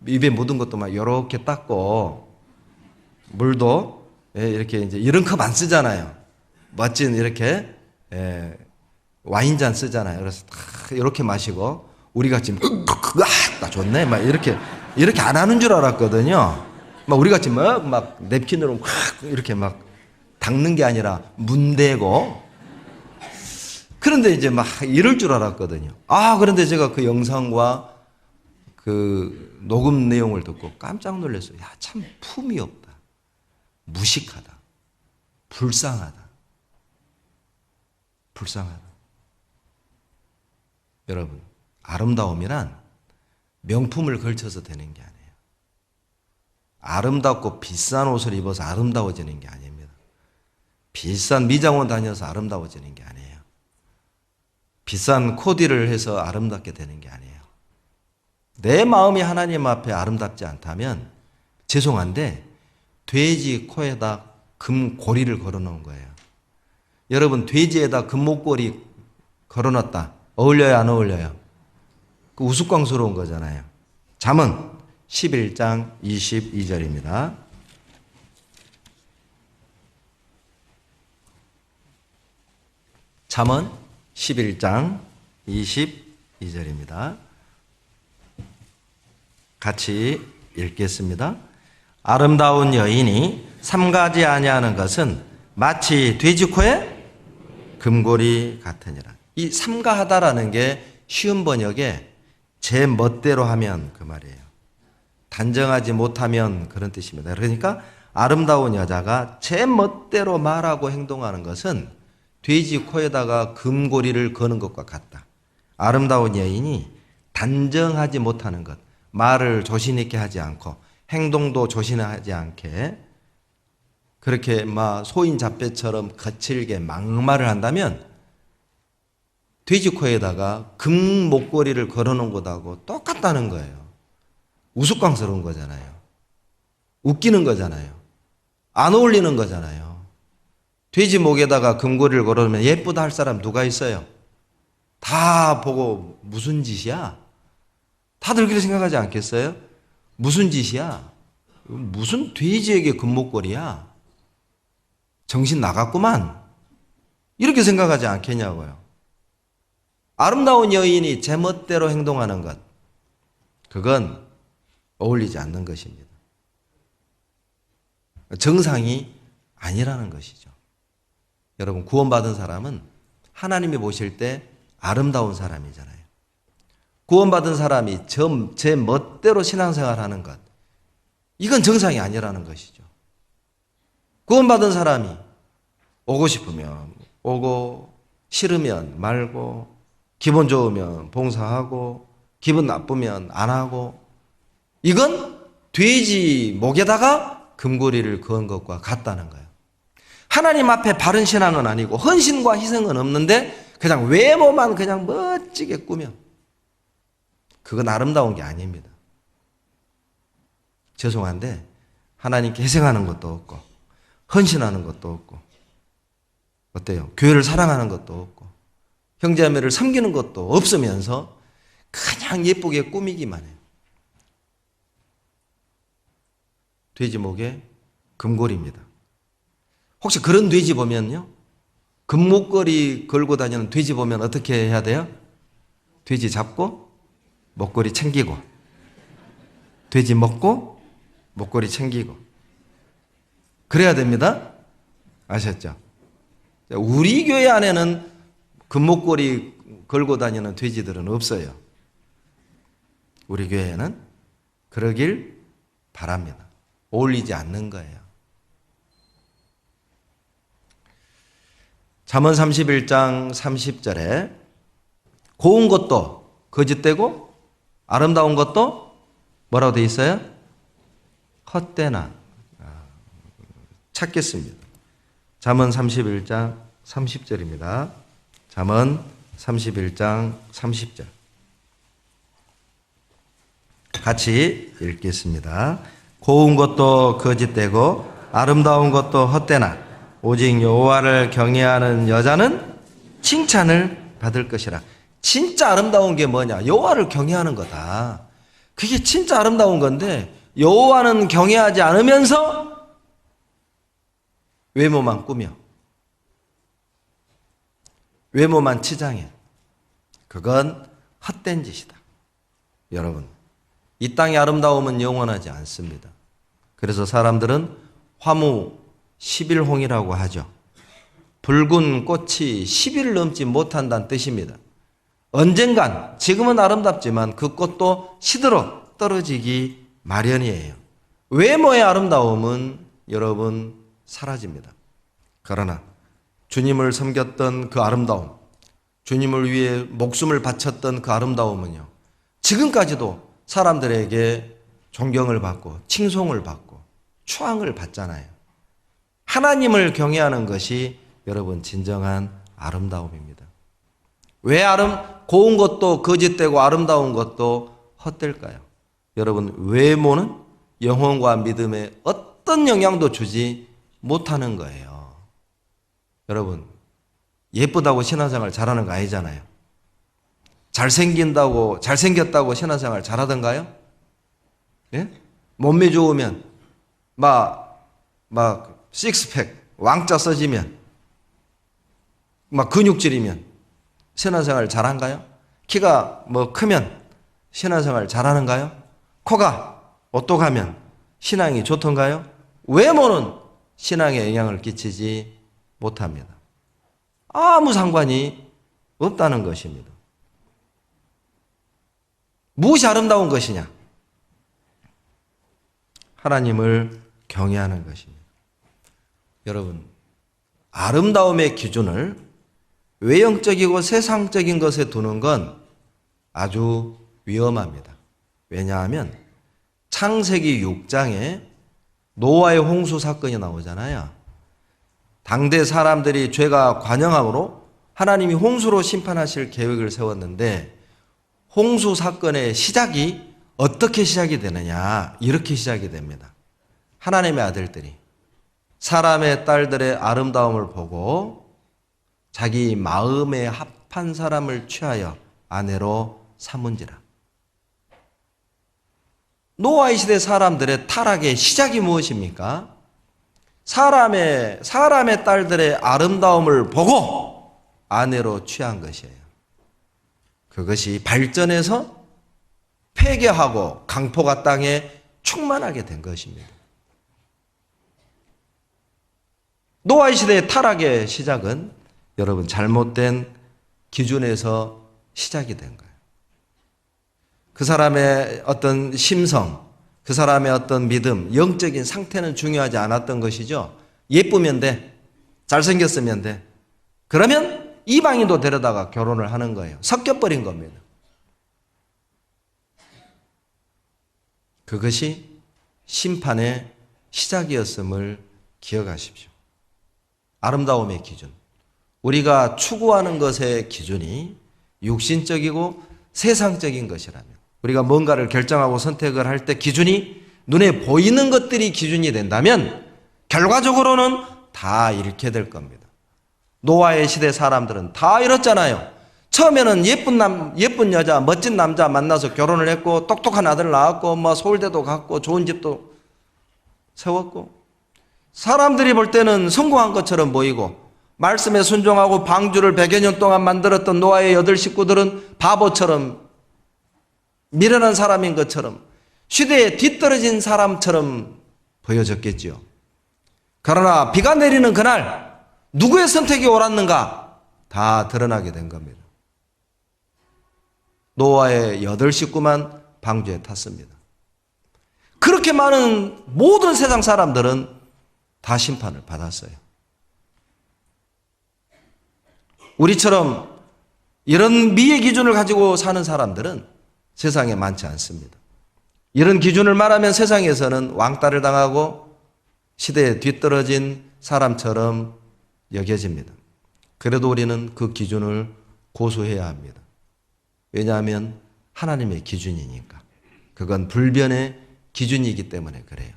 입에 묻은 것도 요렇게 닦고, 물도 이렇게 이제 이런 컵 안 쓰잖아요. 멋진 이렇게 와인잔 쓰잖아요. 그래서 이렇게 마시고, 우리 같이 나 좋네 이렇게 안 하는 줄 알았거든요. 우리 같이 냅킨으로 이렇게 닦는 게 아니라 문대고. 그런데 이제 이럴 줄 알았거든요. 그런데 제가 그 영상과 그 녹음 내용을 듣고 깜짝 놀랐어요. 참 품이 없다. 무식하다. 불쌍하다. 여러분, 아름다움이란 명품을 걸쳐서 되는 게 아니에요. 아름답고 비싼 옷을 입어서 아름다워지는 게 아닙니다. 비싼 미장원 다녀서 아름다워지는 게 아니에요. 비싼 코디를 해서 아름답게 되는 게 아니에요. 내 마음이 하나님 앞에 아름답지 않다면 죄송한데 돼지 코에다 금고리를 걸어놓은 거예요. 여러분, 돼지에다 금목걸이 걸어놨다. 어울려요, 안 어울려요? 그 우스꽝스러운 거잖아요. 잠언 11장 22절입니다. 잠언 11장 22절입니다. 같이 읽겠습니다. 아름다운 여인이 삼가지 아니하는 것은 마치 돼지코에 금고리 같으니라. 이 삼가하다라는 게 쉬운 번역에 제 멋대로 하면 그 말이에요. 단정하지 못하면 그런 뜻입니다. 그러니까 아름다운 여자가 제 멋대로 말하고 행동하는 것은 돼지 코에다가 금고리를 거는 것과 같다. 아름다운 여인이 단정하지 못하는 것, 말을 조심 있게 하지 않고 행동도 조심하지 않게 그렇게 소인 잡배처럼 거칠게 막말을 한다면 돼지 코에다가 금 목걸이를 걸어놓은 것하고 똑같다는 거예요. 우스꽝스러운 거잖아요. 웃기는 거잖아요. 안 어울리는 거잖아요. 돼지 목에다가 금고리를 걸어놓으면 예쁘다 할 사람 누가 있어요? 다 보고 무슨 짓이야? 다들 그렇게 생각하지 않겠어요? 무슨 짓이야? 무슨 돼지에게 금목걸이야? 정신 나갔구만. 이렇게 생각하지 않겠냐고요. 아름다운 여인이 제멋대로 행동하는 것, 그건 어울리지 않는 것입니다. 정상이 아니라는 것이죠. 여러분, 구원받은 사람은 하나님이 보실 때 아름다운 사람이잖아요. 구원받은 사람이 제 멋대로 신앙생활 하는 것, 이건 정상이 아니라는 것이죠. 구원받은 사람이 오고 싶으면 오고, 싫으면 말고, 기분 좋으면 봉사하고, 기분 나쁘면 안 하고, 이건 돼지 목에다가 금고리를 그은 것과 같다는 거예요. 하나님 앞에 바른 신앙은 아니고 헌신과 희생은 없는데 그냥 외모만 그냥 멋지게 꾸며, 그건 아름다운 게 아닙니다. 죄송한데 하나님께 희생하는 것도 없고 헌신하는 것도 없고, 어때요? 교회를 사랑하는 것도 없고 형제자매를 섬기는 것도 없으면서 그냥 예쁘게 꾸미기만 해요. 돼지 목에 금고리입니다. 혹시 그런 돼지 보면요, 금목걸이 걸고 다니는 돼지 보면 어떻게 해야 돼요? 돼지 잡고 목걸이 챙기고, 돼지 먹고 목걸이 챙기고, 그래야 됩니다. 아셨죠? 우리 교회 안에는 금목걸이 걸고 다니는 돼지들은 없어요. 우리 교회에는 그러길 바랍니다. 어울리지 않는 거예요. 잠언 31장 30절에 고운 것도 거짓되고 아름다운 것도 뭐라고 되어 있어요? 헛되나. 찾겠습니다. 잠언 31장 30절입니다. 잠언 31장 30절. 같이 읽겠습니다. 고운 것도 거짓되고 아름다운 것도 헛되나 오직 여호와를 경외하는 여자는 칭찬을 받을 것이라. 진짜 아름다운 게 뭐냐? 여호와를 경외하는 거다. 그게 진짜 아름다운 건데, 여호와는 경외하지 않으면서 외모만 꾸며, 외모만 치장해. 그건 헛된 짓이다. 여러분, 이 땅의 아름다움은 영원하지 않습니다. 그래서 사람들은 화무 10일홍이라고 하죠. 붉은 꽃이 10일을 넘지 못한다는 뜻입니다. 언젠간, 지금은 아름답지만 그 꽃도 시들어 떨어지기 마련이에요. 외모의 아름다움은 여러분 사라집니다. 그러나 주님을 섬겼던 그 아름다움, 주님을 위해 목숨을 바쳤던 그 아름다움은요, 지금까지도 사람들에게 존경을 받고 칭송을 받고 추앙을 받잖아요. 하나님을 경외하는 것이 여러분 진정한 아름다움입니다. 왜 고운 것도 거짓되고 아름다운 것도 헛될까요? 여러분, 외모는 영혼과 믿음에 어떤 영향도 주지 못하는 거예요. 여러분, 예쁘다고 신앙생활 잘하는 거 아니잖아요. 잘생겼다고 신앙생활 잘하던가요? 예? 몸매 좋으면, 식스팩, 왕자 써지면, 근육질이면, 신앙생활 잘한가요? 키가 크면, 신앙생활 잘하는가요? 코가 오똑하면, 신앙이 좋던가요? 외모는 신앙에 영향을 끼치지 못합니다. 아무 상관이 없다는 것입니다. 무엇이 아름다운 것이냐? 하나님을 경외하는 것입니다. 여러분, 아름다움의 기준을 외형적이고 세상적인 것에 두는 건 아주 위험합니다. 왜냐하면 창세기 6장에 노아의 홍수 사건이 나오잖아요. 당대 사람들이 죄가 관영함으로 하나님이 홍수로 심판하실 계획을 세웠는데, 홍수 사건의 시작이 어떻게 시작이 되느냐? 이렇게 시작이 됩니다. 하나님의 아들들이 사람의 딸들의 아름다움을 보고 자기 마음에 합한 사람을 취하여 아내로 삼은지라. 노아의 시대 사람들의 타락의 시작이 무엇입니까? 사람의 딸들의 아름다움을 보고 아내로 취한 것이에요. 그것이 발전해서 폐괴하고 강포가 땅에 충만하게 된 것입니다. 노아의 시대의 타락의 시작은 여러분 잘못된 기준에서 시작이 된 거예요. 그 사람의 어떤 심성, 그 사람의 어떤 믿음, 영적인 상태는 중요하지 않았던 것이죠. 예쁘면 돼. 잘생겼으면 돼. 그러면 이방인도 데려다가 결혼을 하는 거예요. 섞여버린 겁니다. 그것이 심판의 시작이었음을 기억하십시오. 아름다움의 기준. 우리가 추구하는 것의 기준이 육신적이고 세상적인 것이라면 우리가 뭔가를 결정하고 선택을 할 때 기준이 눈에 보이는 것들이 기준이 된다면 결과적으로는 다 잃게 될 겁니다. 노아의 시대 사람들은 다 이렇잖아요. 처음에는 예쁜 여자, 멋진 남자 만나서 결혼을 했고 똑똑한 아들 낳았고 서울대도 갔고 좋은 집도 세웠고 사람들이 볼 때는 성공한 것처럼 보이고 말씀에 순종하고 방주를 100여 년 동안 만들었던 노아의 8 식구들은 바보처럼 미련한 사람인 것처럼 시대에 뒤떨어진 사람처럼 보여졌겠지요. 그러나 비가 내리는 그날 누구의 선택이 옳았는가 다 드러나게 된 겁니다. 노아의 8 식구만 방주에 탔습니다. 그렇게 많은 모든 세상 사람들은 다 심판을 받았어요. 우리처럼 이런 미의 기준을 가지고 사는 사람들은 세상에 많지 않습니다. 이런 기준을 말하면 세상에서는 왕따를 당하고 시대에 뒤떨어진 사람처럼 여겨집니다. 그래도 우리는 그 기준을 고수해야 합니다. 왜냐하면 하나님의 기준이니까. 그건 불변의 기준이기 때문에 그래요.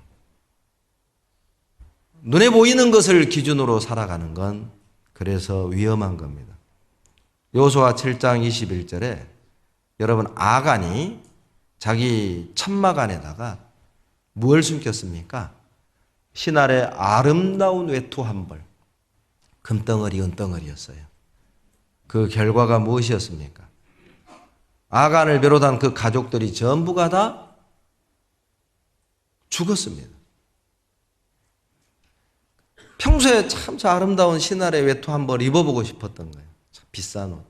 눈에 보이는 것을 기준으로 살아가는 건 그래서 위험한 겁니다. 여호수아 7장 21절에 여러분 아간이 자기 천막 안에다가 무엇을 숨겼습니까? 신할의 아름다운 외투 한 벌, 금덩어리, 은덩어리였어요. 그 결과가 무엇이었습니까? 아간을 비롯한 그 가족들이 전부가 다 죽었습니다. 평소에 참 저 아름다운 신할의 외투 한 벌 입어보고 싶었던 거예요. 참 비싼 옷,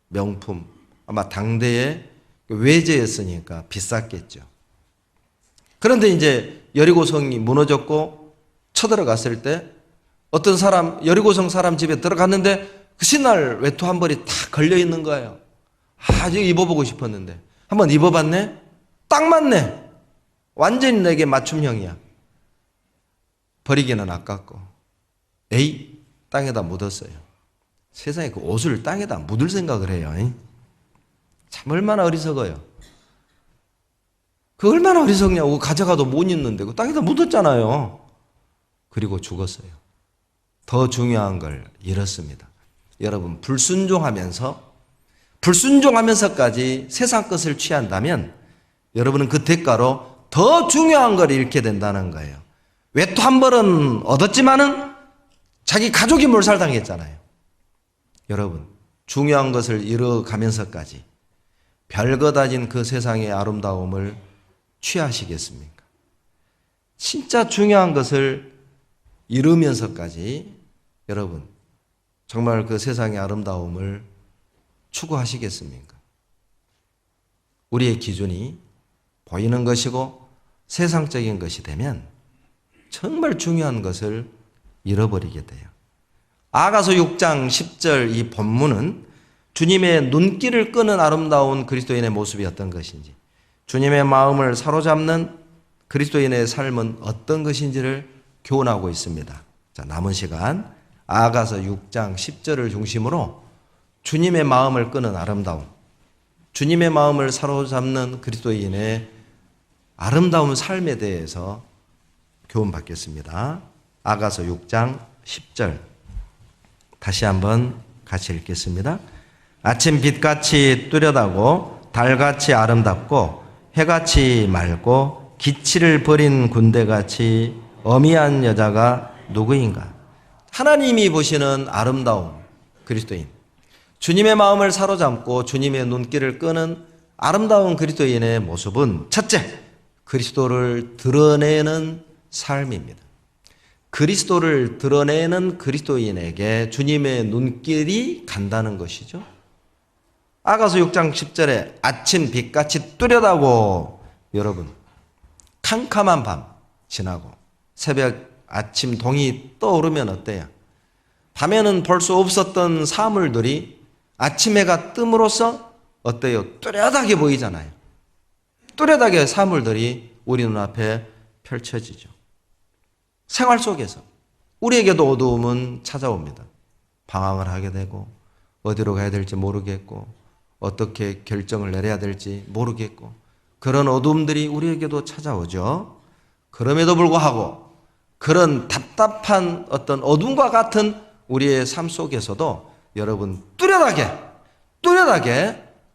명품, 아마 당대의 외제였으니까 비쌌겠죠. 그런데 이제 여리고성이 무너졌고 쳐들어갔을 때 어떤 사람, 여리고성 사람 집에 들어갔는데 그 신할 외투 한 벌이 다 걸려 있는 거예요. 아주 입어보고 싶었는데 한번 입어봤네? 딱 맞네. 완전히 내게 맞춤형이야. 버리기는 아깝고 에이 땅에다 묻었어요. 세상에 그 옷을 땅에다 묻을 생각을 해요. 참 얼마나 어리석어요. 그 얼마나 어리석냐고. 가져가도 못 입는데 그 땅에다 묻었잖아요. 그리고 죽었어요. 더 중요한 걸 잃었습니다. 여러분 불순종하면서까지 세상 것을 취한다면 여러분은 그 대가로 더 중요한 걸 잃게 된다는 거예요. 외투 한 벌은 얻었지만은 자기 가족이 몰살당했잖아요. 여러분 중요한 것을 잃어가면서까지 별거 다진 그 세상의 아름다움을 취하시겠습니까? 진짜 중요한 것을 잃으면서까지 여러분 정말 그 세상의 아름다움을 추구하시겠습니까? 우리의 기준이 보이는 것이고 세상적인 것이 되면 정말 중요한 것을 잃어버리게 돼요. 아가서 6장 10절 이 본문은 주님의 눈길을 끄는 아름다운 그리스도인의 모습이 어떤 것인지, 주님의 마음을 사로잡는 그리스도인의 삶은 어떤 것인지를 교훈하고 있습니다. 자, 남은 시간 아가서 6장 10절을 중심으로 주님의 마음을 끄는 아름다움, 주님의 마음을 사로잡는 그리스도인의 아름다운 삶에 대해서 교훈 받겠습니다. 아가서 6장 10절 다시 한번 같이 읽겠습니다. 아침 빛같이 뚜렷하고 달같이 아름답고 해같이 맑고 기치를 버린 군대같이 어미한 여자가 누구인가? 하나님이 보시는 아름다움 그리스도인, 주님의 마음을 사로잡고 주님의 눈길을 끄는 아름다운 그리스도인의 모습은 첫째, 그리스도를 드러내는 삶입니다. 그리스도를 드러내는 그리스도인에게 주님의 눈길이 간다는 것이죠. 아가서 6장 10절에 아침 빛같이 뚜렷하고, 여러분 캄캄한 밤 지나고 새벽 아침 동이 떠오르면 어때요? 밤에는 볼 수 없었던 사물들이 아침 해가 뜸으로써 어때요? 뚜렷하게 보이잖아요. 뚜렷하게 사물들이 우리 눈앞에 펼쳐지죠. 생활 속에서 우리에게도 어두움은 찾아옵니다. 방황을 하게 되고 어디로 가야 될지 모르겠고 어떻게 결정을 내려야 될지 모르겠고 그런 어두움들이 우리에게도 찾아오죠. 그럼에도 불구하고 그런 답답한 어떤 어둠과 같은 우리의 삶 속에서도 여러분 뚜렷하게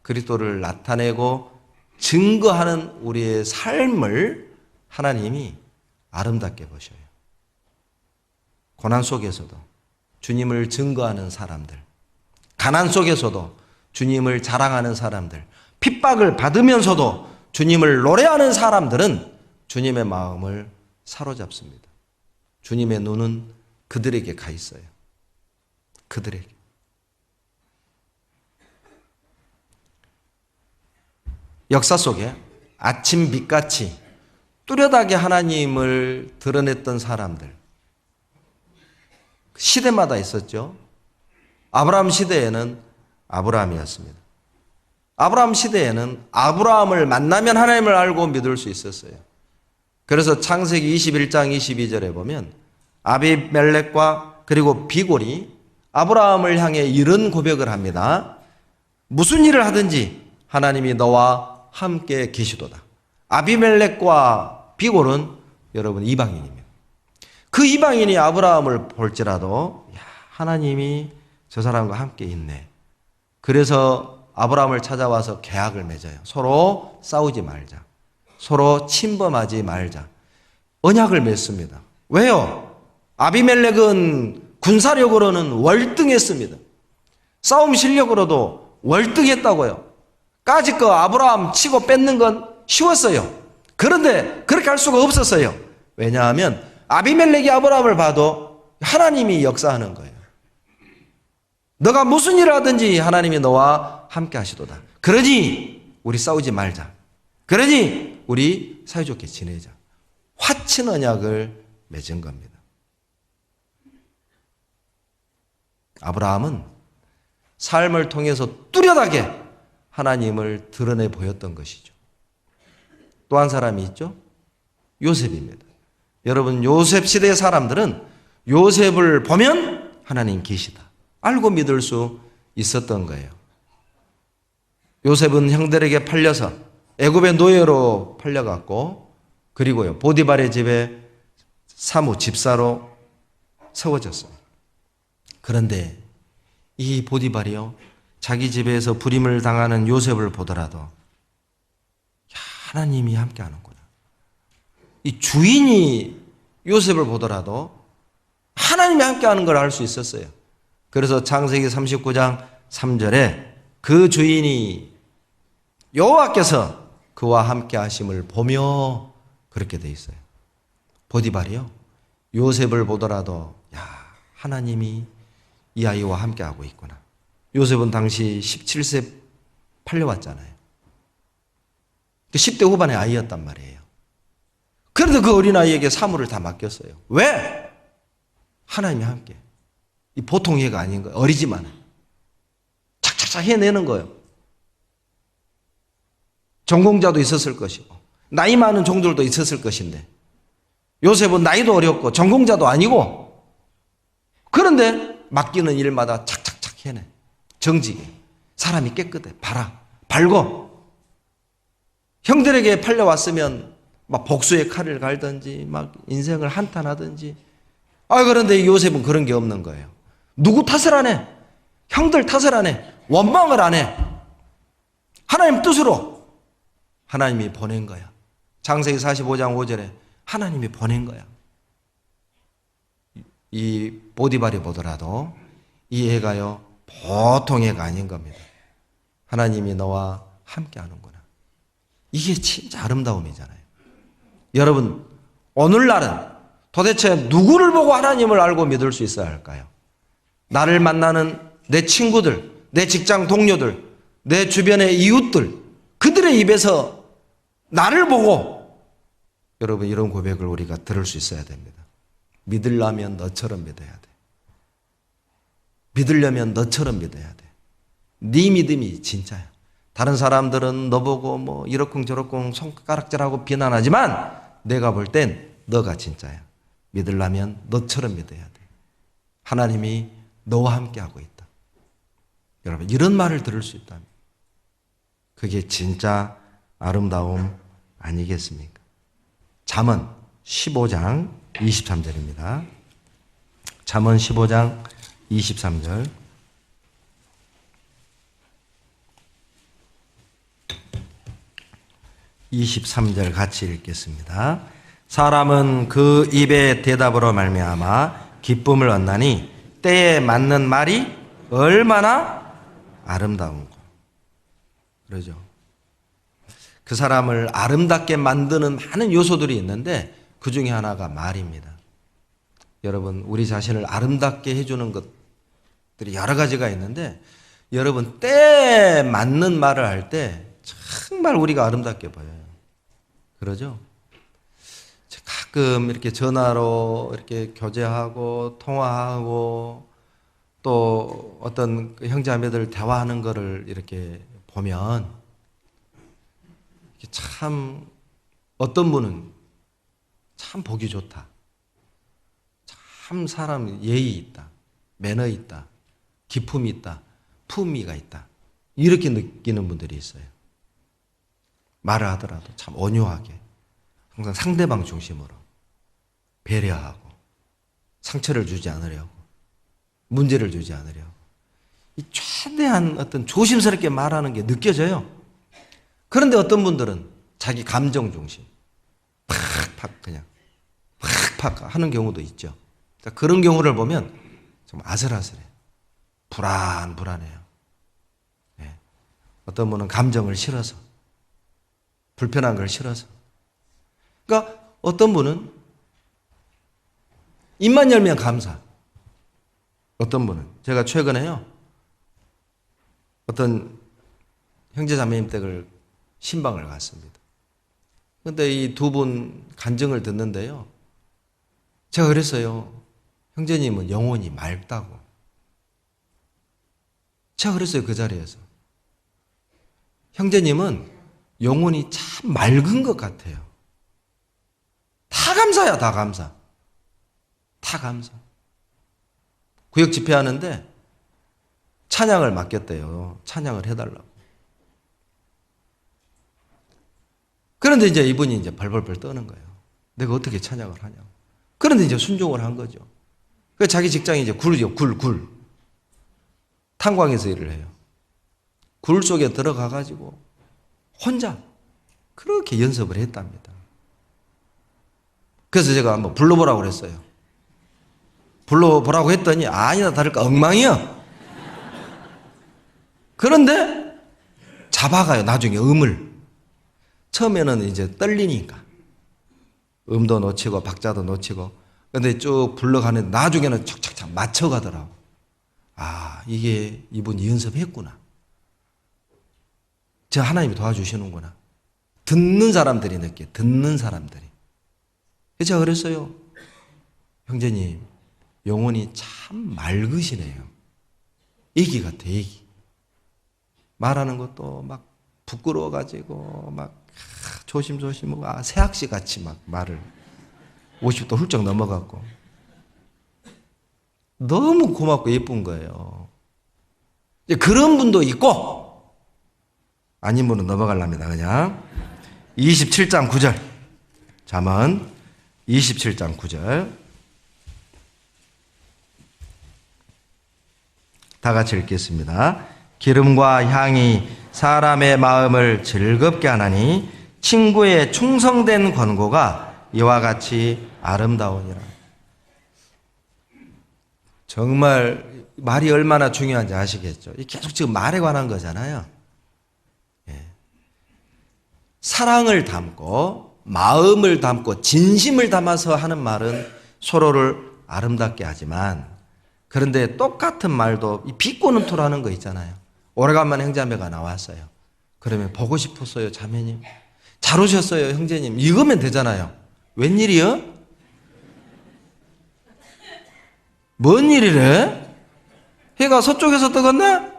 그리스도를 나타내고 증거하는 우리의 삶을 하나님이 아름답게 보셔요. 고난 속에서도 주님을 증거하는 사람들, 가난 속에서도 주님을 자랑하는 사람들, 핍박을 받으면서도 주님을 노래하는 사람들은 주님의 마음을 사로잡습니다. 주님의 눈은 그들에게 가 있어요. 그들에게. 역사 속에 아침 빛같이 뚜렷하게 하나님을 드러냈던 사람들, 시대마다 있었죠. 아브라함 시대에는 아브라함이었습니다. 아브라함 시대에는 아브라함을 만나면 하나님을 알고 믿을 수 있었어요. 그래서 창세기 21장 22절에 보면 아비멜렉과 그리고 비골이 아브라함을 향해 이런 고백을 합니다. 무슨 일을 하든지 하나님이 너와 함께 계시도다. 아비멜렉과 비골은 여러분 이방인입니다. 그 이방인이 아브라함을 볼지라도 하나님이 저 사람과 함께 있네. 그래서 아브라함을 찾아와서 계약을 맺어요. 서로 싸우지 말자. 서로 침범하지 말자. 언약을 맺습니다. 왜요? 아비멜렉은 군사력으로는 월등했습니다. 싸움 실력으로도 월등했다고요. 까짓 거 아브라함 치고 뺏는 건 쉬웠어요. 그런데 그렇게 할 수가 없었어요. 왜냐하면 아비멜렉이 아브라함을 봐도 하나님이 역사하는 거예요. 너가 무슨 일을 하든지 하나님이 너와 함께 하시도다. 그러니 우리 싸우지 말자. 그러니 우리 사이좋게 지내자. 화친 언약을 맺은 겁니다. 아브라함은 삶을 통해서 뚜렷하게 하나님을 드러내 보였던 것이죠. 또 한 사람이 있죠. 요셉입니다. 여러분 요셉 시대의 사람들은 요셉을 보면 하나님 계시다. 알고 믿을 수 있었던 거예요. 요셉은 형들에게 팔려서 애굽의 노예로 팔려갔고 그리고요 보디발의 집에 사무 집사로 세워졌습니다. 그런데 이 보디발이요 자기 집에서 불임을 당하는 요셉을 보더라도 하나님이 함께하는구나. 이 주인이 요셉을 보더라도 하나님이 함께하는 걸 알 수 있었어요. 그래서 창세기 39장 3절에 그 주인이 여호와께서 그와 함께 하심을 보며 그렇게 돼 있어요. 보디발이요 요셉을 보더라도 하나님이 이 아이와 함께 하고 있구나. 요셉은 당시 17세 팔려왔잖아요. 10대 후반의 아이였단 말이에요. 그런데 그 어린아이에게 사물을 다 맡겼어요. 왜? 하나님이 함께. 이 보통 얘가 아닌 거예요. 어리지만 착착착 해내는 거예요. 전공자도 있었을 것이고 나이 많은 종들도 있었을 것인데 요셉은 나이도 어렸고 전공자도 아니고 그런데 맡기는 일마다 착착착 해내. 정직해. 사람이 깨끗해. 봐라. 발고 형들에게 팔려왔으면 막 복수의 칼을 갈든지 막 인생을 한탄하든지. 그런데 요셉은 그런 게 없는 거예요. 누구 탓을 안 해. 형들 탓을 안 해. 원망을 안 해. 하나님 뜻으로 하나님이 보낸 거야. 창세기 45장 5절에 하나님이 보낸 거야. 이 보디발이 보더라도 이 애가요 보통 애가 아닌 겁니다. 하나님이 너와 함께 하는구나. 이게 진짜 아름다움이잖아요. 여러분, 오늘날은 도대체 누구를 보고 하나님을 알고 믿을 수 있어야 할까요? 나를 만나는 내 친구들, 내 직장 동료들, 내 주변의 이웃들, 그들의 입에서 나를 보고 여러분 이런 고백을 우리가 들을 수 있어야 됩니다. 믿으려면 너처럼 믿어야 돼. 믿으려면 너처럼 믿어야 돼. 네 믿음이 진짜야. 다른 사람들은 너보고 뭐 이러쿵저러쿵 손가락질하고 비난하지만 내가 볼 땐 너가 진짜야. 믿으려면 너처럼 믿어야 돼. 하나님이 너와 함께 하고 있다. 여러분 이런 말을 들을 수 있다면 그게 진짜 아름다움 아니겠습니까? 잠언 15장 23절입니다. 잠언 15장 23절. (23절) 같이 읽겠습니다. 사람은 그 입의 대답으로 말미암아 기쁨을 얻나니 때에 맞는 말이 얼마나 아름다운고. 그러죠. 그 사람을 아름답게 만드는 많은 요소들이 있는데 그 중에 하나가 말입니다. 여러분 우리 자신을 아름답게 해주는 것들이 여러 가지가 있는데 여러분 때에 맞는 말을 할 때 정말 우리가 아름답게 보여요. 그러죠? 가끔 이렇게 전화로 이렇게 교제하고 통화하고 또 어떤 형제자매들 대화하는 거를 이렇게 보면 참 어떤 분은 참 보기 좋다. 참 사람 예의 있다. 매너 있다. 기품이 있다. 품위가 있다. 이렇게 느끼는 분들이 있어요. 말을 하더라도 참 온유하게 항상 상대방 중심으로 배려하고 상처를 주지 않으려고 문제를 주지 않으려고 이 최대한 어떤 조심스럽게 말하는 게 느껴져요. 그런데 어떤 분들은 자기 감정 중심 팍팍 그냥 팍팍 하는 경우도 있죠. 그런 경우를 보면 좀 아슬아슬해. 불안해요. 네. 어떤 분은 감정을 실어서 불편한 걸 실어서. 그러니까 어떤 분은 입만 열면 감사. 어떤 분은 제가 최근에요 어떤 형제자매님 댁을 신방을 갔습니다. 그런데 이 두 분 간증을 듣는데요 제가 그랬어요. 형제님은 영혼이 맑다고. 제가 그랬어요. 그 자리에서 형제님은 영혼이 참 맑은 것 같아요. 다 감사야. 다 감사. 다 감사. 구역 집회하는데 찬양을 맡겼대요. 찬양을 해달라고. 그런데 이제 이분이 이제 벌벌벌 떠는 거예요. 내가 어떻게 찬양을 하냐고. 그런데 이제 순종을 한 거죠. 그 자기 직장이 이제 굴이죠. 굴. 탄광에서 일을 해요. 굴 속에 들어가가지고 혼자 그렇게 연습을 했답니다. 그래서 제가 한번 불러보라고 그랬어요. 불러보라고 했더니 아니나 다를까 엉망이야. 그런데 잡아가요. 나중에 음을. 처음에는 이제 떨리니까 음도 놓치고 박자도 놓치고 근데 쭉 불러가는데 나중에는 착착착 맞춰가더라고. 아 이게 이분이 연습했구나. 저 하나님이 도와주시는구나. 듣는 사람들이 느껴. 듣는 사람들이. 제가 그랬어요. 형제님 영혼이 참 맑으시네요. 애기 같아. 애기. 말하는 것도 막 부끄러워가지고 막 조심조심 새학시 같이 막 말을 50도 훌쩍 넘어갔고 너무 고맙고 예쁜 거예요. 그런 분도 있고 아닌 분은 넘어가랍니다. 그냥 27장 9절 잠언 27장 9절 다 같이 읽겠습니다. 기름과 향이 사람의 마음을 즐겁게 하나니 친구의 충성된 권고가 이와 같이 아름다우니라. 정말 말이 얼마나 중요한지 아시겠죠? 계속 지금 말에 관한 거잖아요. 사랑을 담고 마음을 담고 진심을 담아서 하는 말은 서로를 아름답게 하지만, 그런데 똑같은 말도 이 비꼬는 토라는 거 있잖아요. 오래간만에 형제자매가 나왔어요. 그러면 보고 싶었어요 자매님, 잘 오셨어요 형제님, 이거면 되잖아요. 웬일이요? 뭔 일이래? 해가 서쪽에서 뜨겠네?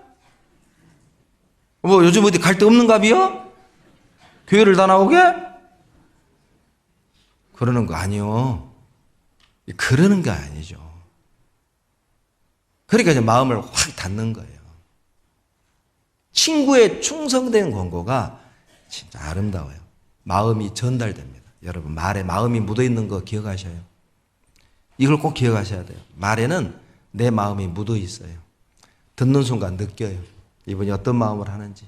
뭐 요즘 어디 갈 데 없는갑이요? 교회를 다 나오게? 그러는 거 아니요. 그러는 거 아니죠. 그러니까 이제 마음을 확 닫는 거예요. 친구의 충성된 권고가 진짜 아름다워요. 마음이 전달됩니다. 여러분, 말에 마음이 묻어있는 거 기억하셔요. 이걸 꼭 기억하셔야 돼요. 말에는 내 마음이 묻어 있어요. 듣는 순간 느껴요. 이분이 어떤 마음을 하는지.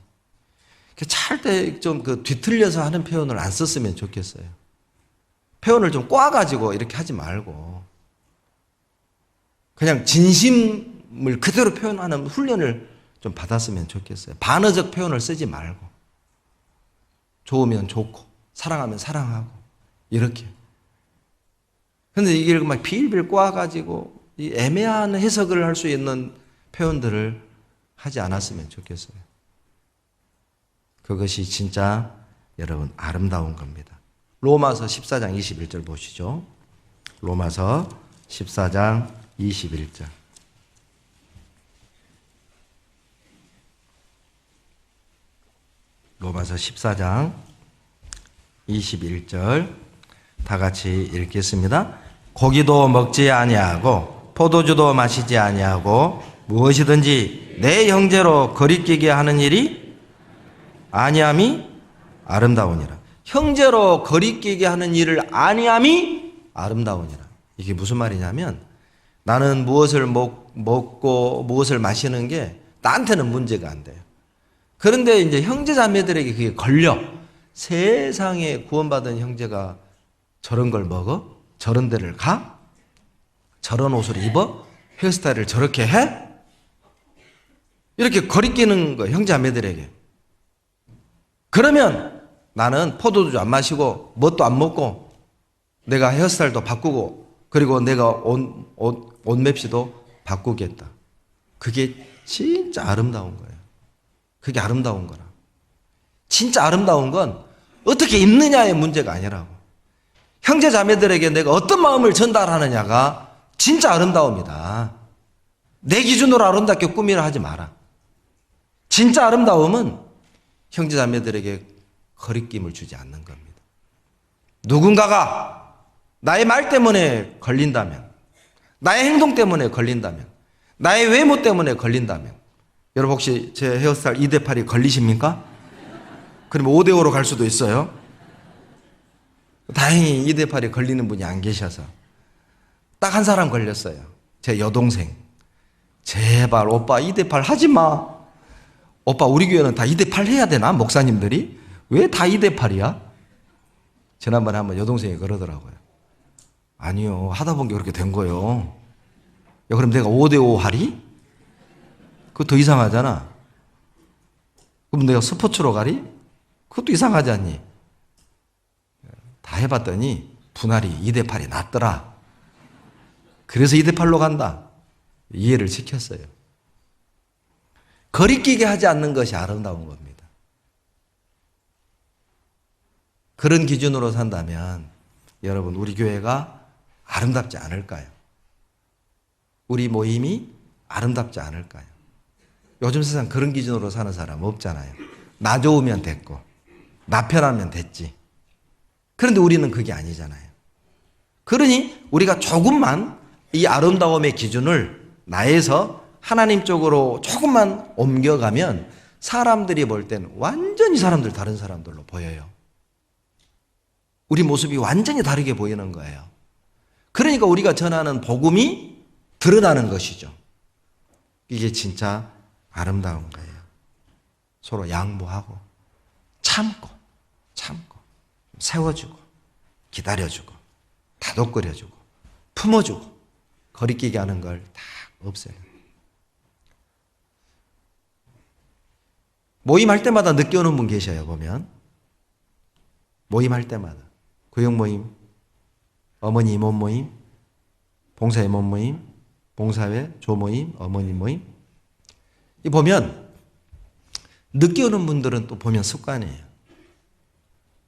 찰 때 좀 뒤틀려서 하는 표현을 안 썼으면 좋겠어요. 표현을 좀 꽈가지고 이렇게 하지 말고 그냥 진심을 그대로 표현하는 훈련을 좀 받았으면 좋겠어요. 반어적 표현을 쓰지 말고 좋으면 좋고 사랑하면 사랑하고 이렇게. 근데 이게 막 빌빌 꽈가지고 이 애매한 해석을 할 수 있는 표현들을 하지 않았으면 좋겠어요. 그것이 진짜 여러분 아름다운 겁니다. 로마서 14장 21절 보시죠. 로마서 14장 21절. 로마서 14장 21절 다 같이 읽겠습니다. 고기도 먹지 아니하고 포도주도 마시지 아니하고 무엇이든지 내 형제로 거리끼게 하는 일이 아니함이 아름다우니라. 형제로 거리끼게 하는 일을 아니함이 아름다우니라. 이게 무슨 말이냐면 나는 무엇을 먹고 무엇을 마시는 게 나한테는 문제가 안 돼요. 그런데 이제 형제 자매들에게 그게 걸려. 세상에 구원받은 형제가 저런 걸 먹어? 저런 데를 가? 저런 옷을 입어? 헤어스타일을 저렇게 해? 이렇게 거리끼는 거예요, 형제 자매들에게. 그러면 나는 포도주 안 마시고 뭣도 안 먹고 내가 헤어스타일도 바꾸고 그리고 내가 옷 맵시도 바꾸겠다. 그게 진짜 아름다운 거예요. 그게 아름다운 거라. 진짜 아름다운 건 어떻게 입느냐의 문제가 아니라고. 형제 자매들에게 내가 어떤 마음을 전달하느냐가 진짜 아름다움이다. 내 기준으로 아름답게 꾸미라 하지 마라. 진짜 아름다움은 형제 자매들에게 거리낌을 주지 않는 겁니다. 누군가가 나의 말 때문에 걸린다면, 나의 행동 때문에 걸린다면, 나의 외모 때문에 걸린다면, 여러분 혹시 제 헤어스타일 2대8이 걸리십니까? 그러면 5대5로 갈 수도 있어요. 다행히 2대8이 걸리는 분이 안 계셔서 딱 한 사람 걸렸어요. 제 여동생. 제발 오빠 2대8 하지 마. 오빠 우리 교회는 다 2대8 해야 되나? 목사님들이? 왜 다 2대8이야? 지난번에 한번 여동생이 그러더라고요. 아니요, 하다 보니까 그렇게 된 거예요. 야, 그럼 내가 5대5 하리? 그거 더 이상하잖아. 그럼 내가 스포츠로 가리? 그것도 이상하지 않니? 다 해봤더니 분할이 2대8이 낫더라. 그래서 2대8로 간다. 이해를 시켰어요. 거리끼게 하지 않는 것이 아름다운 겁니다. 그런 기준으로 산다면 여러분 우리 교회가 아름답지 않을까요? 우리 모임이 아름답지 않을까요? 요즘 세상 그런 기준으로 사는 사람 없잖아요. 나 좋으면 됐고 나 편하면 됐지. 그런데 우리는 그게 아니잖아요. 그러니 우리가 조금만 이 아름다움의 기준을 나에서 하나님 쪽으로 조금만 옮겨가면 사람들이 볼 때는 완전히 사람들 다른 사람들로 보여요. 우리 모습이 완전히 다르게 보이는 거예요. 그러니까 우리가 전하는 복음이 드러나는 것이죠. 이게 진짜 아름다운 거예요. 서로 양보하고 참고 세워주고 기다려주고 다독거려주고 품어주고 거리끼게 하는 걸 다 없애요. 모임할 때마다 늦게 오는 분 계셔요. 보면 모임할 때마다 구역 모임, 어머니 임원 모임, 봉사 임원 모임, 봉사회 조모임, 어머니 모임 이 보면 늦게 오는 분들은 또 보면 습관이에요.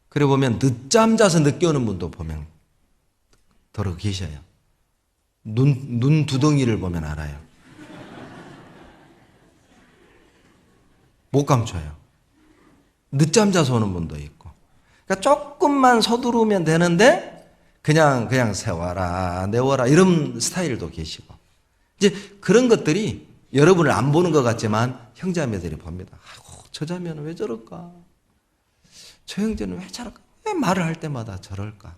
그리고 보면 늦잠 자서 늦게 오는 분도 보면 더러 계셔요. 눈 두덩이를 보면 알아요. 못 감춰요. 늦잠 자서 오는 분도 있고. 그러니까 조금만 서두르면 되는데 그냥 세워라 내워라 이런 스타일도 계시고. 이제 그런 것들이 여러분을 안 보는 것 같지만 형제자매들이 봅니다. 아이고, 저 자매는 왜 저럴까? 저 형제는 왜 저럴까? 왜 말을 할 때마다 저럴까?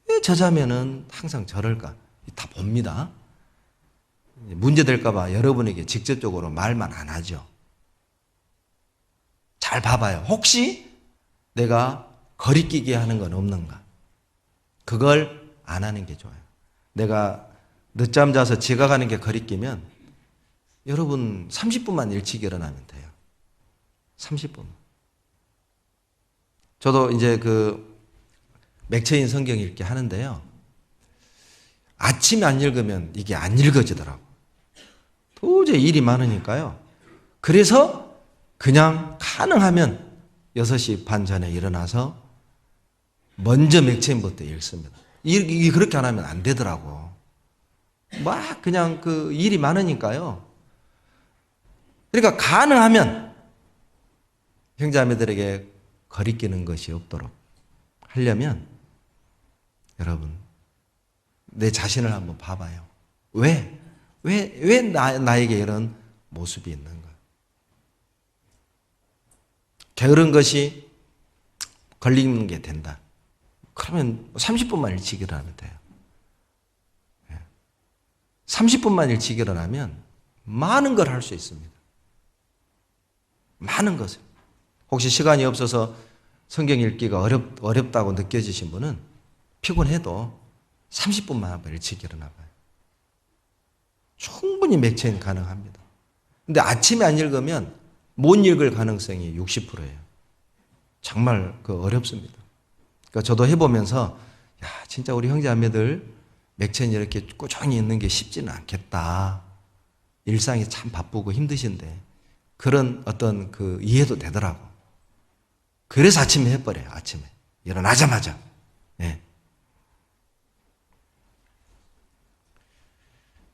왜 저 자매는 항상 저럴까? 다 봅니다. 문제 될까봐 여러분에게 직접적으로 말만 안 하죠. 잘 봐봐요. 혹시 내가 거리끼게 하는 건 없는가? 그걸 안 하는 게 좋아요. 내가 늦잠 자서 지각하는 게 거리끼면 여러분 30분만 일찍 일어나면 돼요. 30분. 저도 이제 그 맥체인 성경 읽기 하는데요. 아침에 안 읽으면 이게 안 읽어지더라고. 도저히 일이 많으니까요. 그래서 그냥 가능하면 6시 반 전에 일어나서 먼저 맥체인부터 읽습니다. 이 그렇게 안 하면 안 되더라고. 막 그냥 그 일이 많으니까요. 그러니까 가능하면 형제자매들에게 거리끼는 것이 없도록 하려면 여러분 내 자신을 한번 봐봐요. 왜 나에게 이런 모습이 있는가? 게으른 것이 걸리는 게 된다. 그러면 30분만 일찍 일어나면 돼요. 30분만 일찍 일어나면 많은 걸 할 수 있습니다. 많은 것을. 혹시 시간이 없어서 성경 읽기가 어렵다고 느껴지신 분은 피곤해도 30분만 한번 일찍 일어나 봐요. 충분히 맥체인 가능합니다. 근데 아침에 안 읽으면 못 읽을 가능성이 60%예요. 정말 어렵습니다. 그러니까 저도 해보면서 야 진짜 우리 형제자매들 맥체인 이렇게 꾸준히 있는 게 쉽지는 않겠다. 일상이 참 바쁘고 힘드신데 그런 어떤 그 이해도 되더라고. 그래서 아침에 해버려요. 아침에 일어나자마자. 네.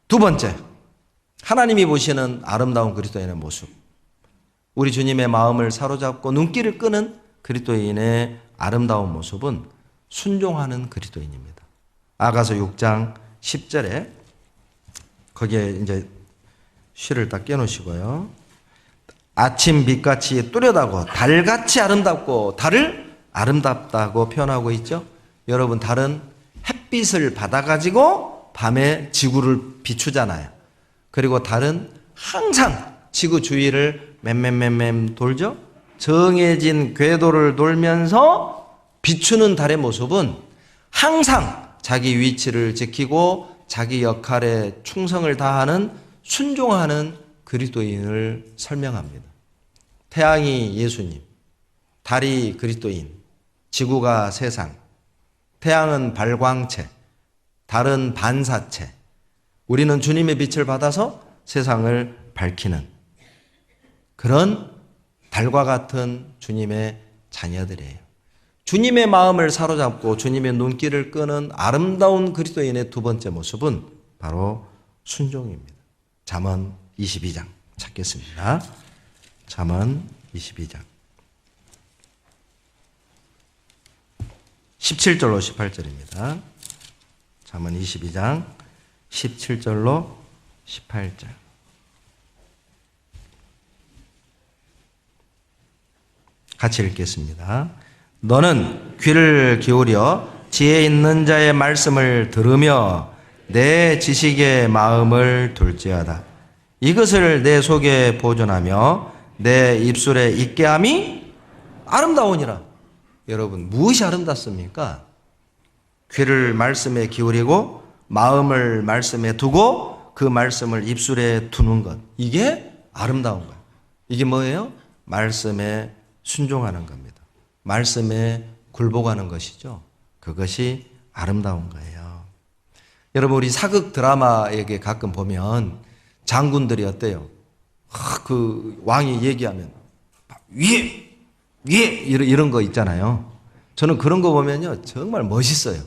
두 번째, 하나님이 보시는 아름다운 그리스도인의 모습. 우리 주님의 마음을 사로잡고 눈길을 끄는 그리스도인의 아름다운 모습은 순종하는 그리스도인입니다. 아가서 6장 10절에 거기에 이제 시를 딱 깨놓으시고요. 아침 빛같이 뚜렷하고 달같이 아름답고 달을 아름답다고 표현하고 있죠. 여러분 달은 햇빛을 받아가지고 밤에 지구를 비추잖아요. 그리고 달은 항상 지구 주위를 맴 돌죠. 정해진 궤도를 돌면서 비추는 달의 모습은 항상 자기 위치를 지키고 자기 역할에 충성을 다하는 순종하는 그리스도인을 설명합니다. 태양이 예수님, 달이 그리스도인, 지구가 세상, 태양은 발광체, 달은 반사체, 우리는 주님의 빛을 받아서 세상을 밝히는 그런 달과 같은 주님의 자녀들이에요. 주님의 마음을 사로잡고 주님의 눈길을 끄는 아름다운 그리스도인의 두 번째 모습은 바로 순종입니다. 잠언 22장 찾겠습니다. 잠언 22장 17절로 18절입니다. 잠언 22장 17절로 18절. 같이 읽겠습니다. 너는 귀를 기울여 지혜 있는 자의 말씀을 들으며 내 지식의 마음을 둘지어다. 이것을 내 속에 보존하며 내 입술에 있게 함이 아름다우니라. 여러분, 무엇이 아름답습니까? 귀를 말씀에 기울이고 마음을 말씀에 두고 그 말씀을 입술에 두는 것. 이게 아름다운 거예요. 이게 뭐예요? 말씀에 순종하는 겁니다. 말씀에 굴복하는 것이죠. 그것이 아름다운 거예요. 여러분, 우리 사극 드라마에게 가끔 보면 장군들이 어때요? 그 왕이 얘기하면 위에 이런 거 있잖아요. 저는 그런 거 보면요 정말 멋있어요.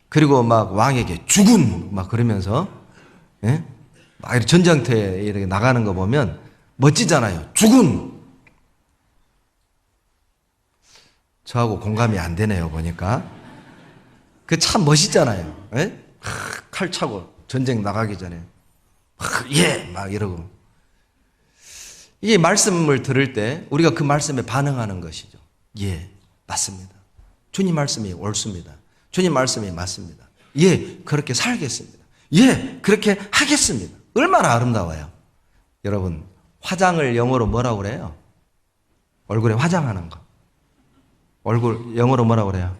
그리고 막 왕에게 죽은 막 그러면서 예? 막 이렇게 전장터에 이렇게 나가는 거 보면 멋지잖아요. 죽은. 저하고 공감이 안 되네요 보니까. 그 참 멋있잖아요. 예? 칼 차고 전쟁 나가기 전에 막 이러고. 이게 말씀을 들을 때 우리가 그 말씀에 반응하는 것이죠. 예, 맞습니다. 주님 말씀이 옳습니다. 주님 말씀이 맞습니다. 예, 그렇게 살겠습니다. 예, 그렇게 하겠습니다. 얼마나 아름다워요. 여러분, 화장을 영어로 뭐라고 그래요? 얼굴에 화장하는 거. 얼굴 영어로 뭐라고 그래요?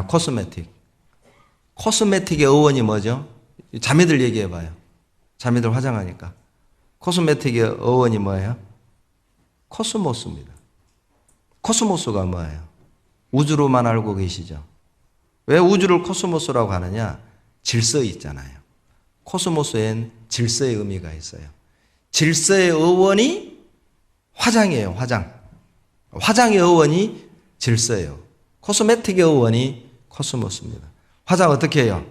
코스메틱. 코스메틱의 어원이 뭐죠? 자매들 얘기해 봐요. 자매들 화장하니까. 코스메틱의 어원이 뭐예요? 코스모스입니다. 코스모스가 뭐예요? 우주로만 알고 계시죠? 왜 우주를 코스모스라고 하느냐? 질서 있잖아요. 코스모스엔 질서의 의미가 있어요. 질서의 어원이 화장이에요. 화장. 화장의 어원이 질서예요. 코스메틱의 어원이 코스모스입니다. 화장 어떻게 해요?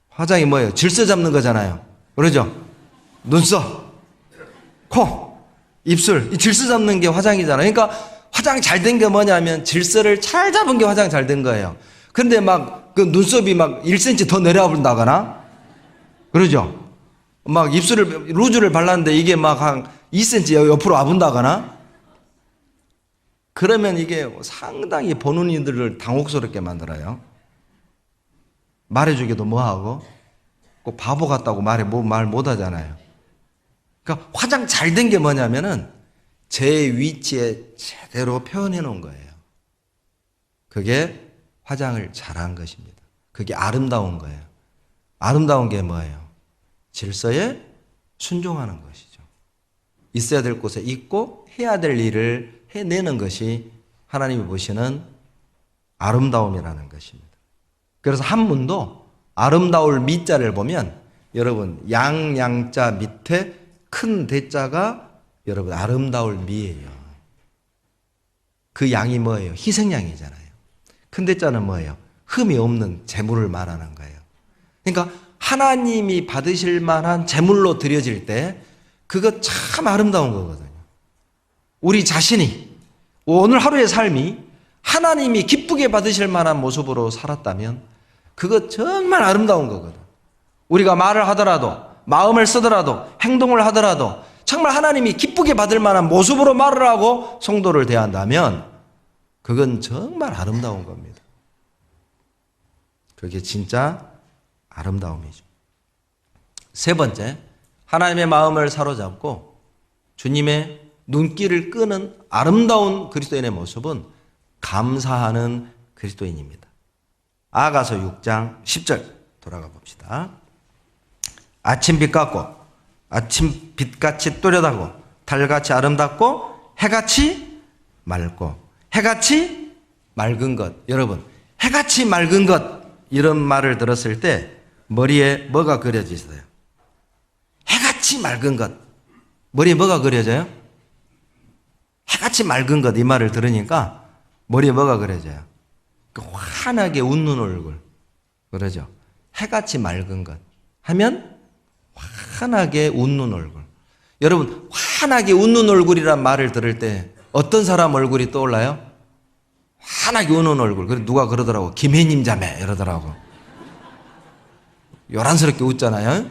화장이 뭐예요? 질서 잡는 거잖아요. 그러죠? 눈썹, 코, 입술, 이 질서 잡는 게 화장이잖아요. 그러니까 화장 잘 된 게 뭐냐면 질서를 잘 잡은 게 화장 잘 된 거예요. 근데 막 그 눈썹이 막 1cm 더 내려본다거나 그러죠? 막 입술을 루즈를 발랐는데 이게 막 한 2cm 옆으로 와본다거나 그러면 이게 상당히 보는 이들을 당혹스럽게 만들어요. 말해주기도 뭐하고 꼭 바보 같다고 말 못하잖아요. 그러니까 화장 잘 된 게 뭐냐면은 제 위치에 제대로 표현해 놓은 거예요. 그게 화장을 잘한 것입니다. 그게 아름다운 거예요. 아름다운 게 뭐예요? 질서에 순종하는 것이죠. 있어야 될 곳에 있고 해야 될 일을 해내는 것이 하나님이 보시는 아름다움이라는 것입니다. 그래서 한문도 아름다울 미자를 보면 여러분 양자 밑에 큰 대자가 여러분 아름다울 미예요. 그 양이 뭐예요? 희생양이잖아요. 큰 대자는 뭐예요? 흠이 없는 제물을 말하는 거예요. 그러니까 하나님이 받으실 만한 제물로 드려질 때 그거 참 아름다운 거거든요. 우리 자신이 오늘 하루의 삶이 하나님이 기쁘게 받으실 만한 모습으로 살았다면 그거 정말 아름다운 거거든. 우리가 말을 하더라도 마음을 쓰더라도 행동을 하더라도 정말 하나님이 기쁘게 받을 만한 모습으로 말을 하고 성도를 대한다면 그건 정말 아름다운 겁니다. 그게 진짜 아름다움이죠. 세 번째, 하나님의 마음을 사로잡고 주님의 눈길을 끄는 아름다운 그리스도인의 모습은 감사하는 그리스도인입니다. 아가서 6장 10절 돌아가 봅시다. 아침빛 같고 아침빛같이 또렷하고 달같이 아름답고 해같이 맑고 해같이 맑은 것. 여러분, 해같이 맑은 것 이런 말을 들었을 때 머리에 뭐가 그려지세요? 해같이 맑은 것. 머리에 뭐가 그려져요? 해같이 맑은 것 이 말을 들으니까 머리에 뭐가 그려져요? 그 환하게 웃는 얼굴. 그러죠? 해같이 맑은 것 하면 환하게 웃는 얼굴. 여러분, 환하게 웃는 얼굴이란 말을 들을 때 어떤 사람 얼굴이 떠올라요? 환하게 웃는 얼굴. 그래서 누가 그러더라고. 김혜님 자매 이러더라고. 요란스럽게 웃잖아요.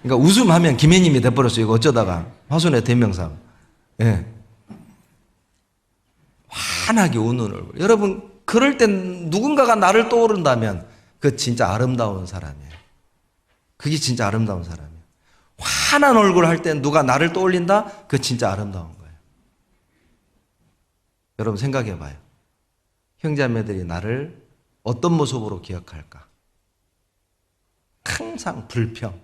그러니까 웃음하면 김혜님이 돼버렸어요. 이거 어쩌다가 화순의 대명사. 예. 환하게 우는 얼굴. 여러분, 그럴 땐 누군가가 나를 떠오른다면 그 진짜 아름다운 사람이에요. 그게 진짜 아름다운 사람이에요. 환한 얼굴 할 때 누가 나를 떠올린다? 그 진짜 아름다운 거예요. 여러분 생각해 봐요. 형제자매들이 나를 어떤 모습으로 기억할까? 항상 불평,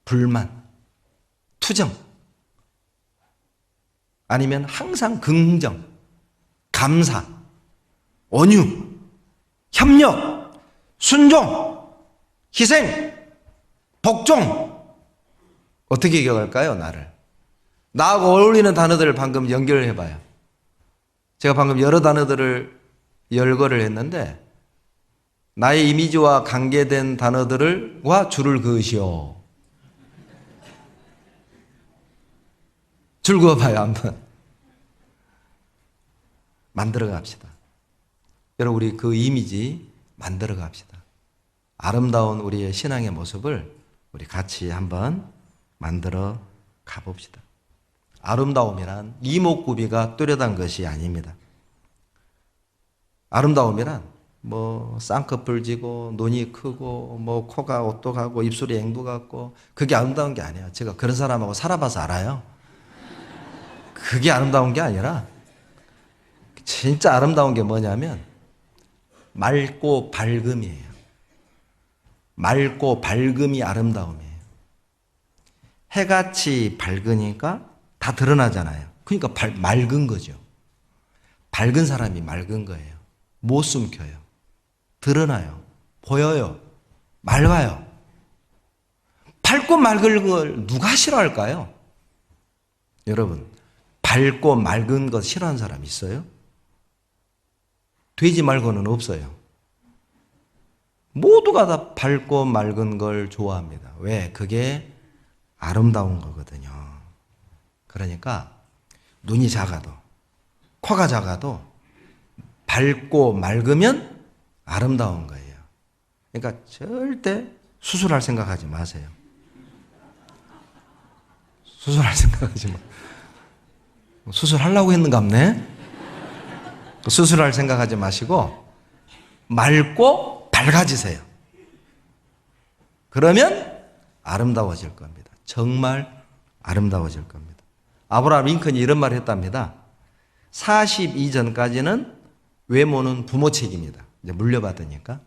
불만, 투정, 아니면 항상 긍정, 감사, 온유, 협력, 순종, 희생, 복종. 어떻게 기억할까요, 나를? 나하고 어울리는 단어들을 방금 연결해 봐요. 제가 방금 여러 단어들을 열거를 했는데 나의 이미지와 관계된 단어들과 줄을 그으시오. 줄 그어봐요, 한번. 만들어 갑시다. 여러분, 우리 그 이미지 만들어 갑시다. 아름다운 우리의 신앙의 모습을 우리 같이 한번 만들어 가봅시다. 아름다움이란 이목구비가 뚜렷한 것이 아닙니다. 아름다움이란 뭐 쌍꺼풀 지고 눈이 크고 뭐 코가 오똑하고 입술이 앵두 같고 그게 아름다운 게 아니에요. 제가 그런 사람하고 살아봐서 알아요. 그게 아름다운 게 아니라 진짜 아름다운 게 뭐냐면 맑고 밝음이에요. 맑고 밝음이 아름다움이에요. 해같이 밝으니까 다 드러나잖아요. 그러니까 맑은 거죠. 밝은 사람이 맑은 거예요. 못 숨겨요. 드러나요. 보여요. 맑아요. 밝고 맑은 걸 누가 싫어할까요? 여러분, 밝고 맑은 것 싫어하는 사람 있어요? 돼지 말고는 없어요. 모두가 다 밝고 맑은 걸 좋아합니다. 왜? 그게 아름다운 거거든요. 그러니까 눈이 작아도 코가 작아도 밝고 맑으면 아름다운 거예요. 그러니까 절대 수술할 생각하지 마세요. 수술할 생각하지 마. 수술하려고 했는갑네? 수술할 생각하지 마시고 맑고 밝아지세요. 그러면 아름다워질 겁니다. 정말 아름다워질 겁니다. 아브라함 링컨이 이런 말을 했답니다. 40 이전까지는 외모는 부모 책임이다. 이제 물려받으니까.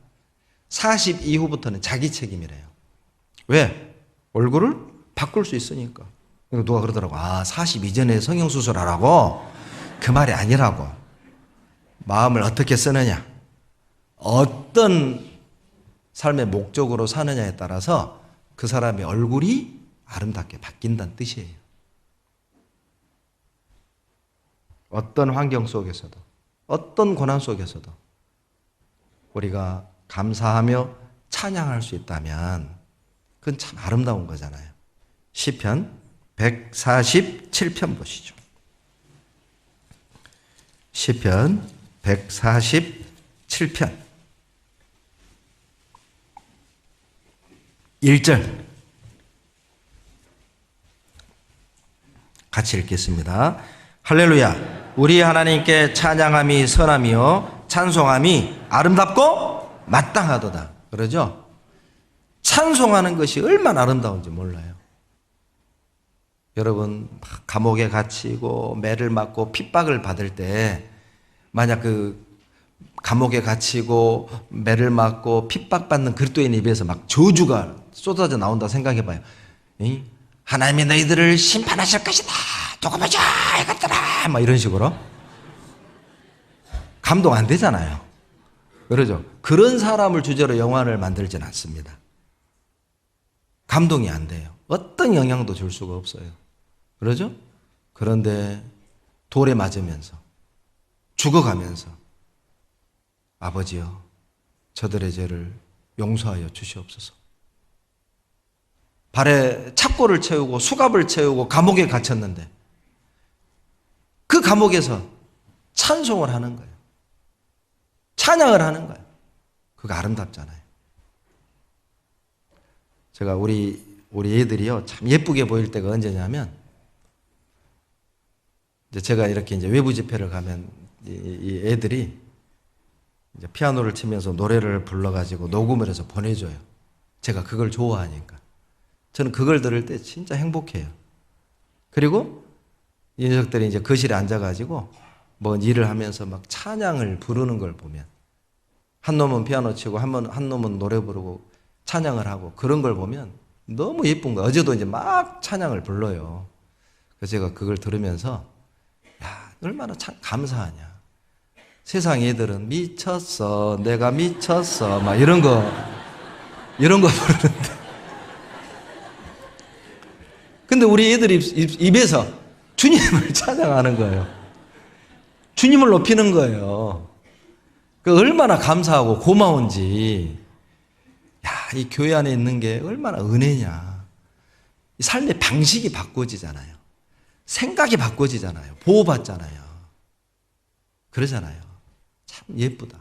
40 이후부터는 자기 책임이래요. 왜? 얼굴을 바꿀 수 있으니까. 누가 그러더라고. 40 이전에 성형수술하라고? 그 말이 아니라고. 마음을 어떻게 쓰느냐, 어떤 삶의 목적으로 사느냐에 따라서 그 사람의 얼굴이 아름답게 바뀐다는 뜻이에요. 어떤 환경 속에서도, 어떤 고난 속에서도 우리가 감사하며 찬양할 수 있다면 그건 참 아름다운 거잖아요. 시편 147편 보시죠. 시편 147편 1절 같이 읽겠습니다. 할렐루야. 우리 하나님께 찬양함이 선함이요 찬송함이 아름답고 마땅하도다. 그러죠? 찬송하는 것이 얼마나 아름다운지 몰라요. 여러분, 감옥에 갇히고 매를 맞고 핍박을 받을 때 만약 그 감옥에 갇히고 매를 맞고 핍박받는 그리스도인 입에서 막 저주가 쏟아져 나온다 생각해봐요. 하나님이 너희들을 심판하실 것이다. 두고 보자 이것들아. 막 이런 식으로 감동 안 되잖아요. 그러죠? 그런 사람을 주제로 영화를 만들진 않습니다. 감동이 안 돼요. 어떤 영향도 줄 수가 없어요. 그러죠? 그런데 돌에 맞으면서 죽어가면서 아버지여 저들의 죄를 용서하여 주시옵소서. 발에 착고를 채우고 수갑을 채우고 감옥에 갇혔는데 그 감옥에서 찬송을 하는 거예요. 찬양을 하는 거예요. 그거 아름답잖아요. 제가 우리 애들이요 참 예쁘게 보일 때가 언제냐면 이제 제가 이렇게 이제 외부 집회를 가면 이 애들이 이제 피아노를 치면서 노래를 불러가지고 녹음을 해서 보내줘요. 제가 그걸 좋아하니까. 저는 그걸 들을 때 진짜 행복해요. 그리고 이 녀석들이 이제 거실에 앉아가지고 뭐 일을 하면서 막 찬양을 부르는 걸 보면 한 놈은 피아노 치고 한 놈은 노래 부르고 찬양을 하고 그런 걸 보면 너무 예쁜 거예요. 어제도 이제 막 찬양을 불러요. 그래서 제가 그걸 들으면서 야, 얼마나 참 감사하냐. 세상 애들은 미쳤어, 내가 미쳤어, 막 이런 거 부르는데. 근데 우리 애들이 입에서 주님을 찬양하는 거예요. 주님을 높이는 거예요. 그 얼마나 감사하고 고마운지. 야, 이 교회 안에 있는 게 얼마나 은혜냐. 이 삶의 방식이 바꿔지잖아요. 생각이 바꿔지잖아요. 보호받잖아요. 그러잖아요. 참 예쁘다.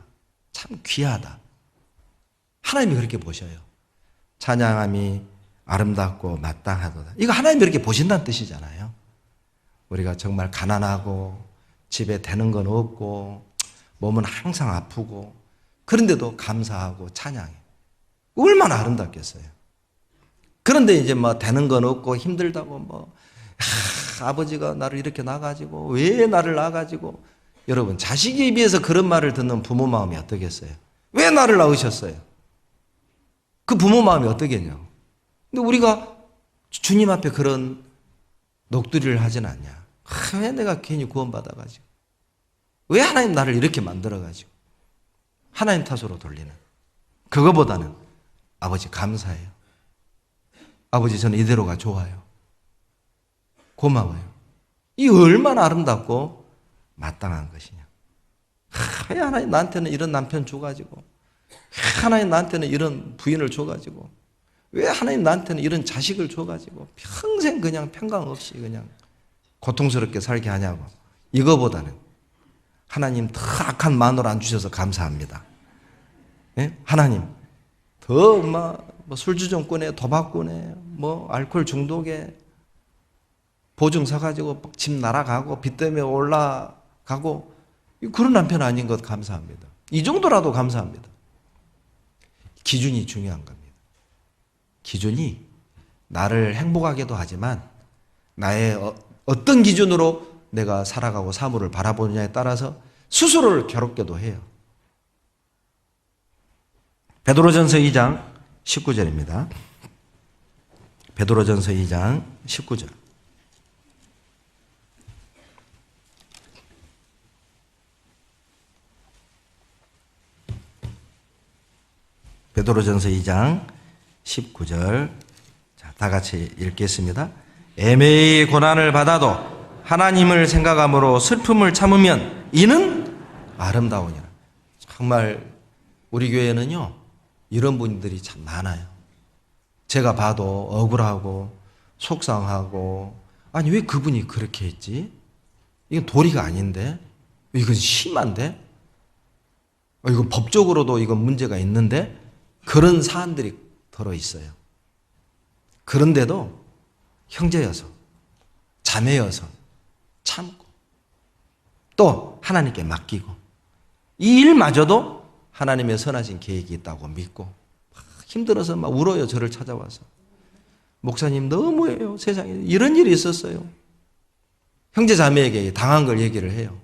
참 귀하다. 하나님이 그렇게 보셔요. 찬양함이 아름답고 마땅하도다. 이거 하나님이 그렇게 보신다는 뜻이잖아요. 우리가 정말 가난하고 집에 되는 건 없고 몸은 항상 아프고 그런데도 감사하고 찬양해. 얼마나 아름답겠어요. 그런데 이제 뭐 되는 건 없고 힘들다고 뭐 아버지가 나를 이렇게 낳아가지고 왜 나를 낳아가지고. 여러분, 자식에 비해서 그런 말을 듣는 부모 마음이 어떠겠어요? 왜 나를 낳으셨어요? 그 부모 마음이 어떠겠냐고. 근데 우리가 주님 앞에 그런 녹두리를 하진 않냐. 왜 내가 괜히 구원받아가지고. 왜 하나님 나를 이렇게 만들어가지고. 하나님 탓으로 돌리는. 그거보다는 아버지 감사해요. 아버지 저는 이대로가 좋아요. 고마워요. 이 얼마나 아름답고 마땅한 것이냐. 왜 하나님 나한테는 이런 남편 줘가지고, 왜 하나님 나한테는 이런 부인을 줘가지고, 왜 하나님 나한테는 이런 자식을 줘가지고 평생 그냥 평강 없이 그냥 고통스럽게 살게 하냐고. 이거보다는 하나님 더 악한 마누라 안 주셔서 감사합니다. 예? 하나님 더 뭐 술주정꾼에 도박꾼에 뭐 알코올 중독에 보증 서가지고 집 날아가고 빚 때문에 올라가고 그런 남편 아닌 것 감사합니다. 이 정도라도 감사합니다. 기준이 중요한 겁니다. 기준이 나를 행복하게도 하지만 나의 어떤 기준으로 내가 살아가고 사물을 바라보느냐에 따라서 스스로를 괴롭게도 해요. 베드로전서 2장 19절입니다. 베드로전서 2장 19절. 베드로전서 2장 19절. 자, 다 같이 읽겠습니다. 애매히 고난을 받아도 하나님을 생각함으로 슬픔을 참으면 이는 아름다우니라. 정말 우리 교회는요, 이런 분들이 참 많아요. 제가 봐도 억울하고 속상하고, 아니 왜 그분이 그렇게 했지? 이건 도리가 아닌데? 이건 심한데? 이건 법적으로도 이건 문제가 있는데? 그런 사안들이 들어있어요. 그런데도 형제여서 자매여서 참고 또 하나님께 맡기고 이 일마저도 하나님의 선하신 계획이 있다고 믿고 힘들어서 막 울어요. 저를 찾아와서. 목사님 너무해요. 세상에 이런 일이 있었어요. 형제 자매에게 당한 걸 얘기를 해요.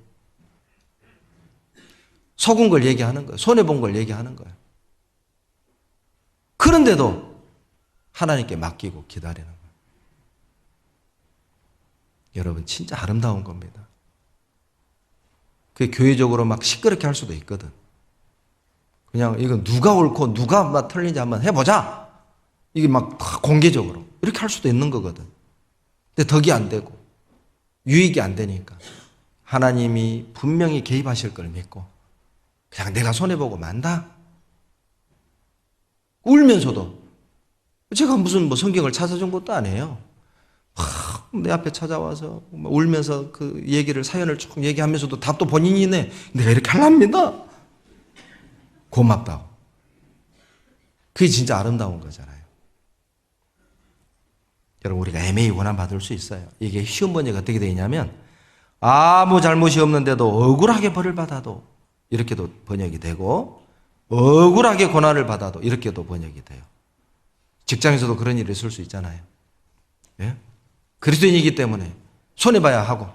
속은 걸 얘기하는 거예요. 손해본 걸 얘기하는 거예요. 그런데도 하나님께 맡기고 기다리는 거예요. 여러분 진짜 아름다운 겁니다. 그게 교회적으로 막 시끄럽게 할 수도 있거든. 그냥 이건 누가 옳고 누가 막 틀린지 한번 해보자. 이게 막 공개적으로 이렇게 할 수도 있는 거거든. 근데 덕이 안 되고 유익이 안 되니까 하나님이 분명히 개입하실 걸 믿고 그냥 내가 손해보고 만다. 울면서도 제가 무슨 뭐 성경을 찾아준 것도 아니에요. 내 앞에 찾아와서 울면서 그 얘기를 사연을 쭉 얘기하면서도 답도 본인이 내. 내가 이렇게 하랍니다. 고맙다고. 그게 진짜 아름다운 거잖아요. 여러분 우리가 애매히 고난 받을 수 있어요. 이게 쉬운 번역이 어떻게 되냐면 아무 잘못이 없는데도 억울하게 벌을 받아도 이렇게도 번역이 되고, 억울하게 고난을 받아도 이렇게도 번역이 돼요. 직장에서도 그런 일이 있을 수 있잖아요. 예? 그리스도인이기 때문에 손해봐야 하고,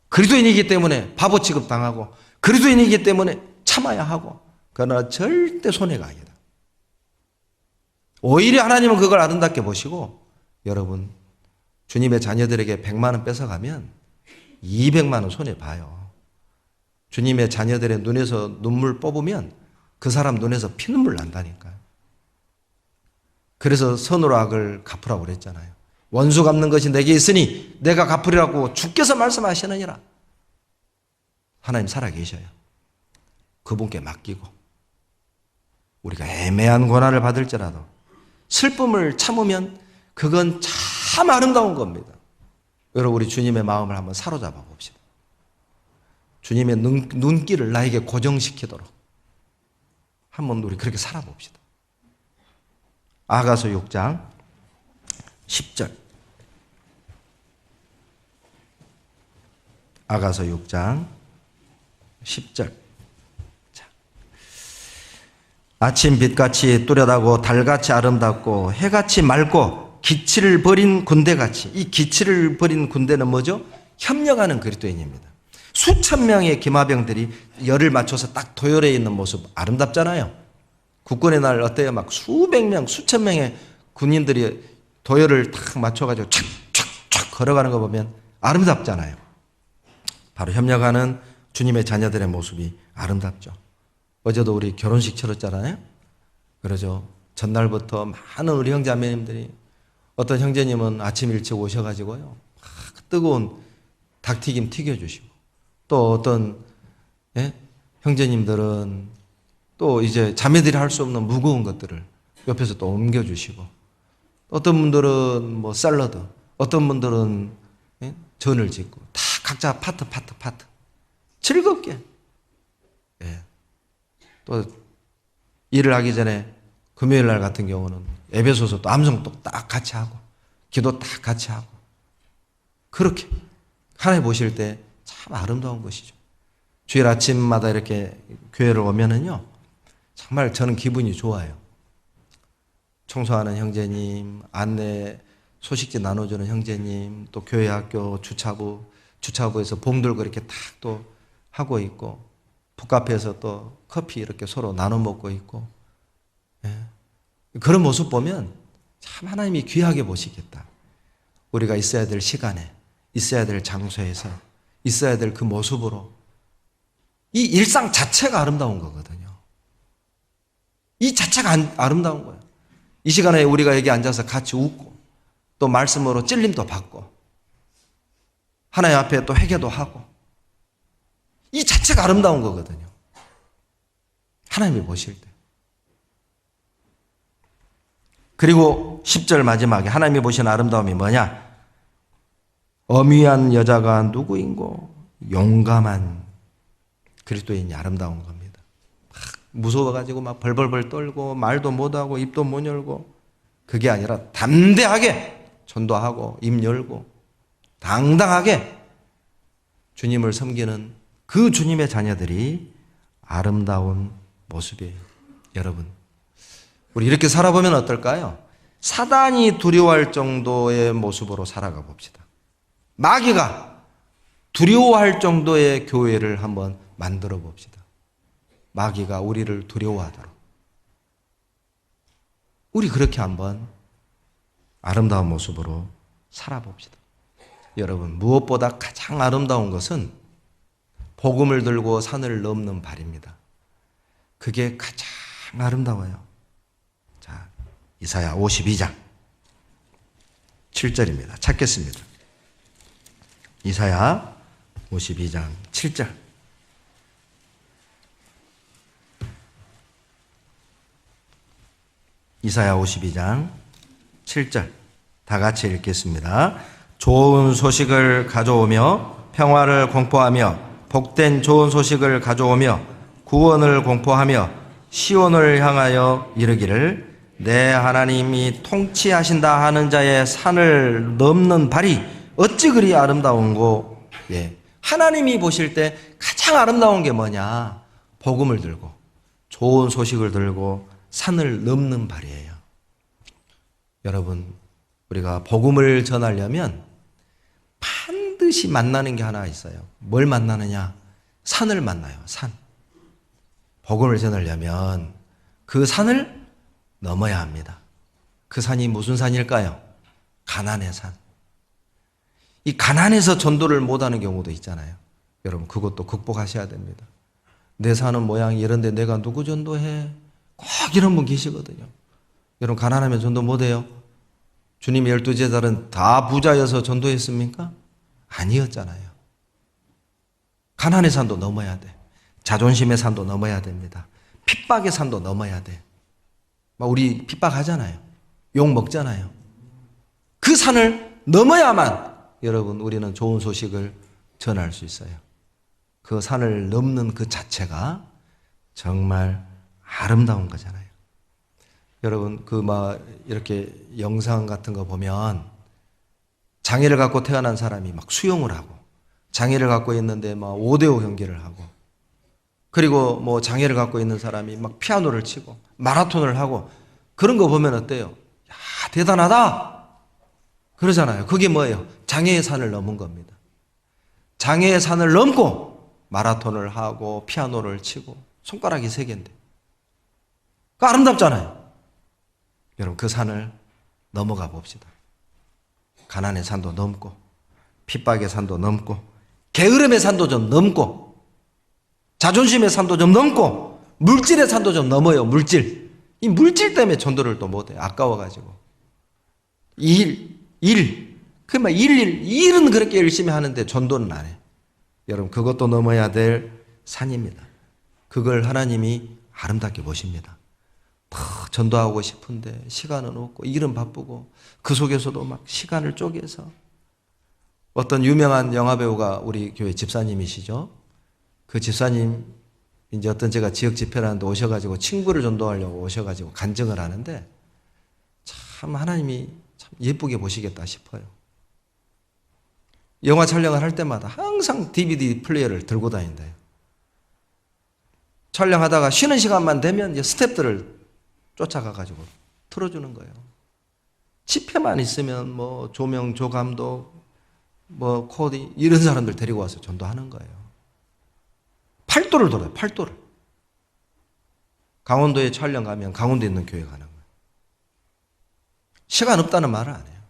그리스도인이기 때문에 바보 취급당하고, 그리스도인이기 때문에 참아야 하고, 그러나 절대 손해가 아니다. 오히려 하나님은 그걸 아름답게 보시고, 여러분 주님의 자녀들에게 100만 원 뺏어가면 200만 원 손해봐요. 주님의 자녀들의 눈에서 눈물 뽑으면 그 사람 눈에서 피눈물 난다니까요. 그래서 선으로 악을 갚으라고 그랬잖아요. 원수 갚는 것이 내게 있으니 내가 갚으리라고 주께서 말씀하시느니라. 하나님 살아계셔요. 그분께 맡기고, 우리가 애매한 고난을 받을지라도 슬픔을 참으면 그건 참 아름다운 겁니다. 여러분, 우리 주님의 마음을 한번 사로잡아 봅시다. 주님의 눈길을 나에게 고정시키도록 한번 우리 그렇게 살아봅시다. 아가서 6장 10절. 아가서 6장 10절. 자. 아침 빛같이 뚜렷하고 달같이 아름답고 해같이 맑고 기치를 버린 군대같이. 이 기치를 버린 군대는 뭐죠? 협력하는 그리스도인입니다. 수천 명의 기마병들이 열을 맞춰서 딱 도열해 있는 모습 아름답잖아요. 국군의 날 어때요? 막 수백 명, 수천 명의 군인들이 도열을 탁 맞춰가지고 촥촥촥 걸어가는 거 보면 아름답잖아요. 바로 협력하는 주님의 자녀들의 모습이 아름답죠. 어제도 우리 결혼식 치렀잖아요. 그러죠. 전날부터 많은 우리 형제자매님들이, 어떤 형제님은 아침 일찍 오셔가지고요, 막 뜨거운 닭튀김 튀겨주시고, 또 어떤 형제님들은 또 이제 자매들이 할 수 없는 무거운 것들을 옆에서 또 옮겨주시고, 어떤 분들은 뭐 샐러드, 어떤 분들은 전을 짓고, 다 각자 파트 즐겁게. 또 일을 하기 전에 금요일 날 같은 경우는 예배소서 또 암송도 딱 같이 하고, 기도 딱 같이 하고, 그렇게 하나님 보실 때 참 아름다운 것이죠. 주일 아침마다 이렇게 교회를 오면은요, 정말 저는 기분이 좋아요. 청소하는 형제님, 안내 소식지 나눠주는 형제님, 또 교회 학교 주차부에서 봉 들고 이렇게 탁 또 하고 있고, 북카페에서 또 커피 이렇게 서로 나눠 먹고 있고, 그런 모습 보면 참 하나님이 귀하게 보시겠다. 우리가 있어야 될 시간에, 있어야 될 장소에서, 있어야 될 그 모습으로, 이 일상 자체가 아름다운 거거든요. 이 자체가 아름다운 거예요. 이 시간에 우리가 여기 앉아서 같이 웃고, 또 말씀으로 찔림도 받고, 하나님 앞에 또 회개도 하고, 이 자체가 아름다운 거거든요. 하나님이 보실 때. 그리고 10절 마지막에 하나님이 보시는 아름다움이 뭐냐? 어미한 여자가 누구인고 용감한 그리스도인이 아름다운 겁니다. 막 무서워가지고 막 벌벌벌 떨고 말도 못하고 입도 못 열고, 그게 아니라 담대하게 전도하고 입 열고 당당하게 주님을 섬기는 그 주님의 자녀들이 아름다운 모습이에요. 여러분, 우리 이렇게 살아보면 어떨까요? 사단이 두려워할 정도의 모습으로 살아가 봅시다. 마귀가 두려워할 정도의 교회를 한번 만들어 봅시다. 마귀가 우리를 두려워하도록. 우리 그렇게 한번 아름다운 모습으로 살아봅시다. 여러분, 무엇보다 가장 아름다운 것은 복음을 들고 산을 넘는 발입니다. 그게 가장 아름다워요. 자, 이사야 52장 7절입니다. 찾겠습니다. 이사야 52장 7절. 이사야 52장 7절. 다 같이 읽겠습니다. 좋은 소식을 가져오며 평화를 공포하며 복된 좋은 소식을 가져오며 구원을 공포하며 시온을 향하여 이르기를 내 하나님이 통치하신다 하는 자의 산을 넘는 발이 어찌 그리 아름다운고. 하나님이 보실 때 가장 아름다운 게 뭐냐? 복음을 들고 좋은 소식을 들고 산을 넘는 발이에요. 여러분, 우리가 복음을 전하려면 반드시 만나는 게 하나 있어요. 뭘 만나느냐? 산을 만나요. 산. 복음을 전하려면 그 산을 넘어야 합니다. 그 산이 무슨 산일까요? 가난의 산. 이 가난해서 전도를 못하는 경우도 있잖아요. 여러분, 그것도 극복하셔야 됩니다. 내 사는 모양이 이런데 내가 누구 전도해? 꼭 이런 분 계시거든요. 여러분, 가난하면 전도 못해요? 주님의 12제자들은 다 부자여서 전도했습니까? 아니었잖아요. 가난의 산도 넘어야 돼. 자존심의 산도 넘어야 됩니다. 핍박의 산도 넘어야 돼. 우리 핍박하잖아요. 욕 먹잖아요. 그 산을 넘어야만 여러분, 우리는 좋은 소식을 전할 수 있어요. 그 산을 넘는 그 자체가 정말 아름다운 거잖아요. 여러분, 이렇게 영상 같은 거 보면 장애를 갖고 태어난 사람이 막 수영을 하고, 장애를 갖고 있는데 막 5대5 경기를 하고, 그리고 장애를 갖고 있는 사람이 막 피아노를 치고 마라톤을 하고, 그런 거 보면 어때요? 야, 대단하다! 그러잖아요. 그게 뭐예요? 장애의 산을 넘은 겁니다. 장애의 산을 넘고 마라톤을 하고 피아노를 치고 손가락이 3개인데. 그 아름답잖아요. 여러분, 그 산을 넘어가 봅시다. 가난의 산도 넘고 핍박의 산도 넘고 게으름의 산도 좀 넘고 자존심의 산도 좀 넘고 물질의 산도 좀 넘어요. 물질. 이 물질 때문에 전도를 또 못해요. 아까워가지고. 일은 그렇게 열심히 하는데 전도는 안 해. 여러분, 그것도 넘어야 될 산입니다. 그걸 하나님이 아름답게 보십니다. 전도하고 싶은데 시간은 없고 일은 바쁘고 그 속에서도 막 시간을 쪼개서, 어떤 유명한 영화배우가 우리 교회 집사님이시죠. 그 집사님 이제 어떤 제가 지역 집회를 하는데 오셔가지고 친구를 전도하려고 오셔가지고 간증을 하는데 참 하나님이 참 예쁘게 보시겠다 싶어요. 영화 촬영을 할 때마다 항상 DVD 플레이어를 들고 다닌대요. 촬영하다가 쉬는 시간만 되면 이제 스태프들을 쫓아가가지고 틀어주는 거예요. 집회만 있으면 조명, 조감독, 코디 이런 사람들 데리고 와서 전도하는 거예요. 팔도를 돌아요. 팔도를. 강원도에 촬영 가면 강원도에 있는 교회 가는 거예요. 시간 없다는 말을 안 해요.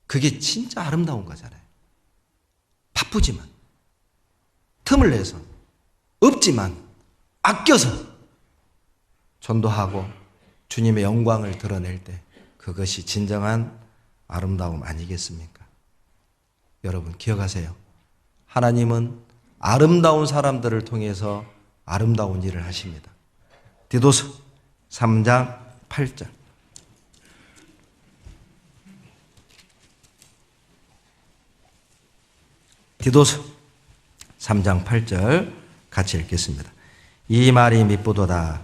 그게 진짜 아름다운 거잖아요. 바쁘지만, 틈을 내서, 없지만, 아껴서 전도하고 주님의 영광을 드러낼 때 그것이 진정한 아름다움 아니겠습니까? 여러분, 기억하세요. 하나님은 아름다운 사람들을 통해서 아름다운 일을 하십니다. 디도서 3장 8절. 디도서 3장 8절 같이 읽겠습니다. 이 말이 미쁘도다.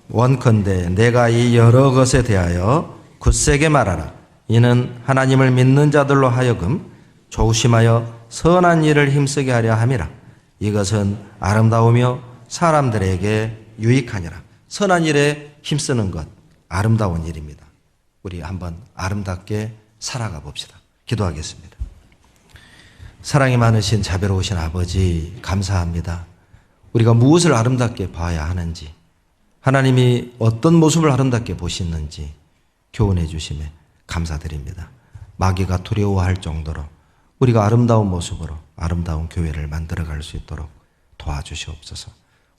원컨대 내가 이 여러 것에 대하여 굳세게 말하라. 이는 하나님을 믿는 자들로 하여금 조심하여 선한 일을 힘쓰게 하려 함이라. 이것은 아름다우며 사람들에게 유익하니라. 선한 일에 힘쓰는 것, 아름다운 일입니다. 우리 한번 아름답게 살아가 봅시다. 기도하겠습니다. 사랑이 많으신 자비로우신 아버지, 감사합니다. 우리가 무엇을 아름답게 봐야 하는지, 하나님이 어떤 모습을 아름답게 보시는지 교훈해 주심에 감사드립니다. 마귀가 두려워할 정도로 우리가 아름다운 모습으로 아름다운 교회를 만들어갈 수 있도록 도와주시옵소서.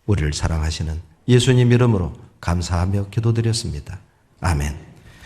우리를 사랑하시는 예수님 이름으로 감사하며 기도드렸습니다. 아멘.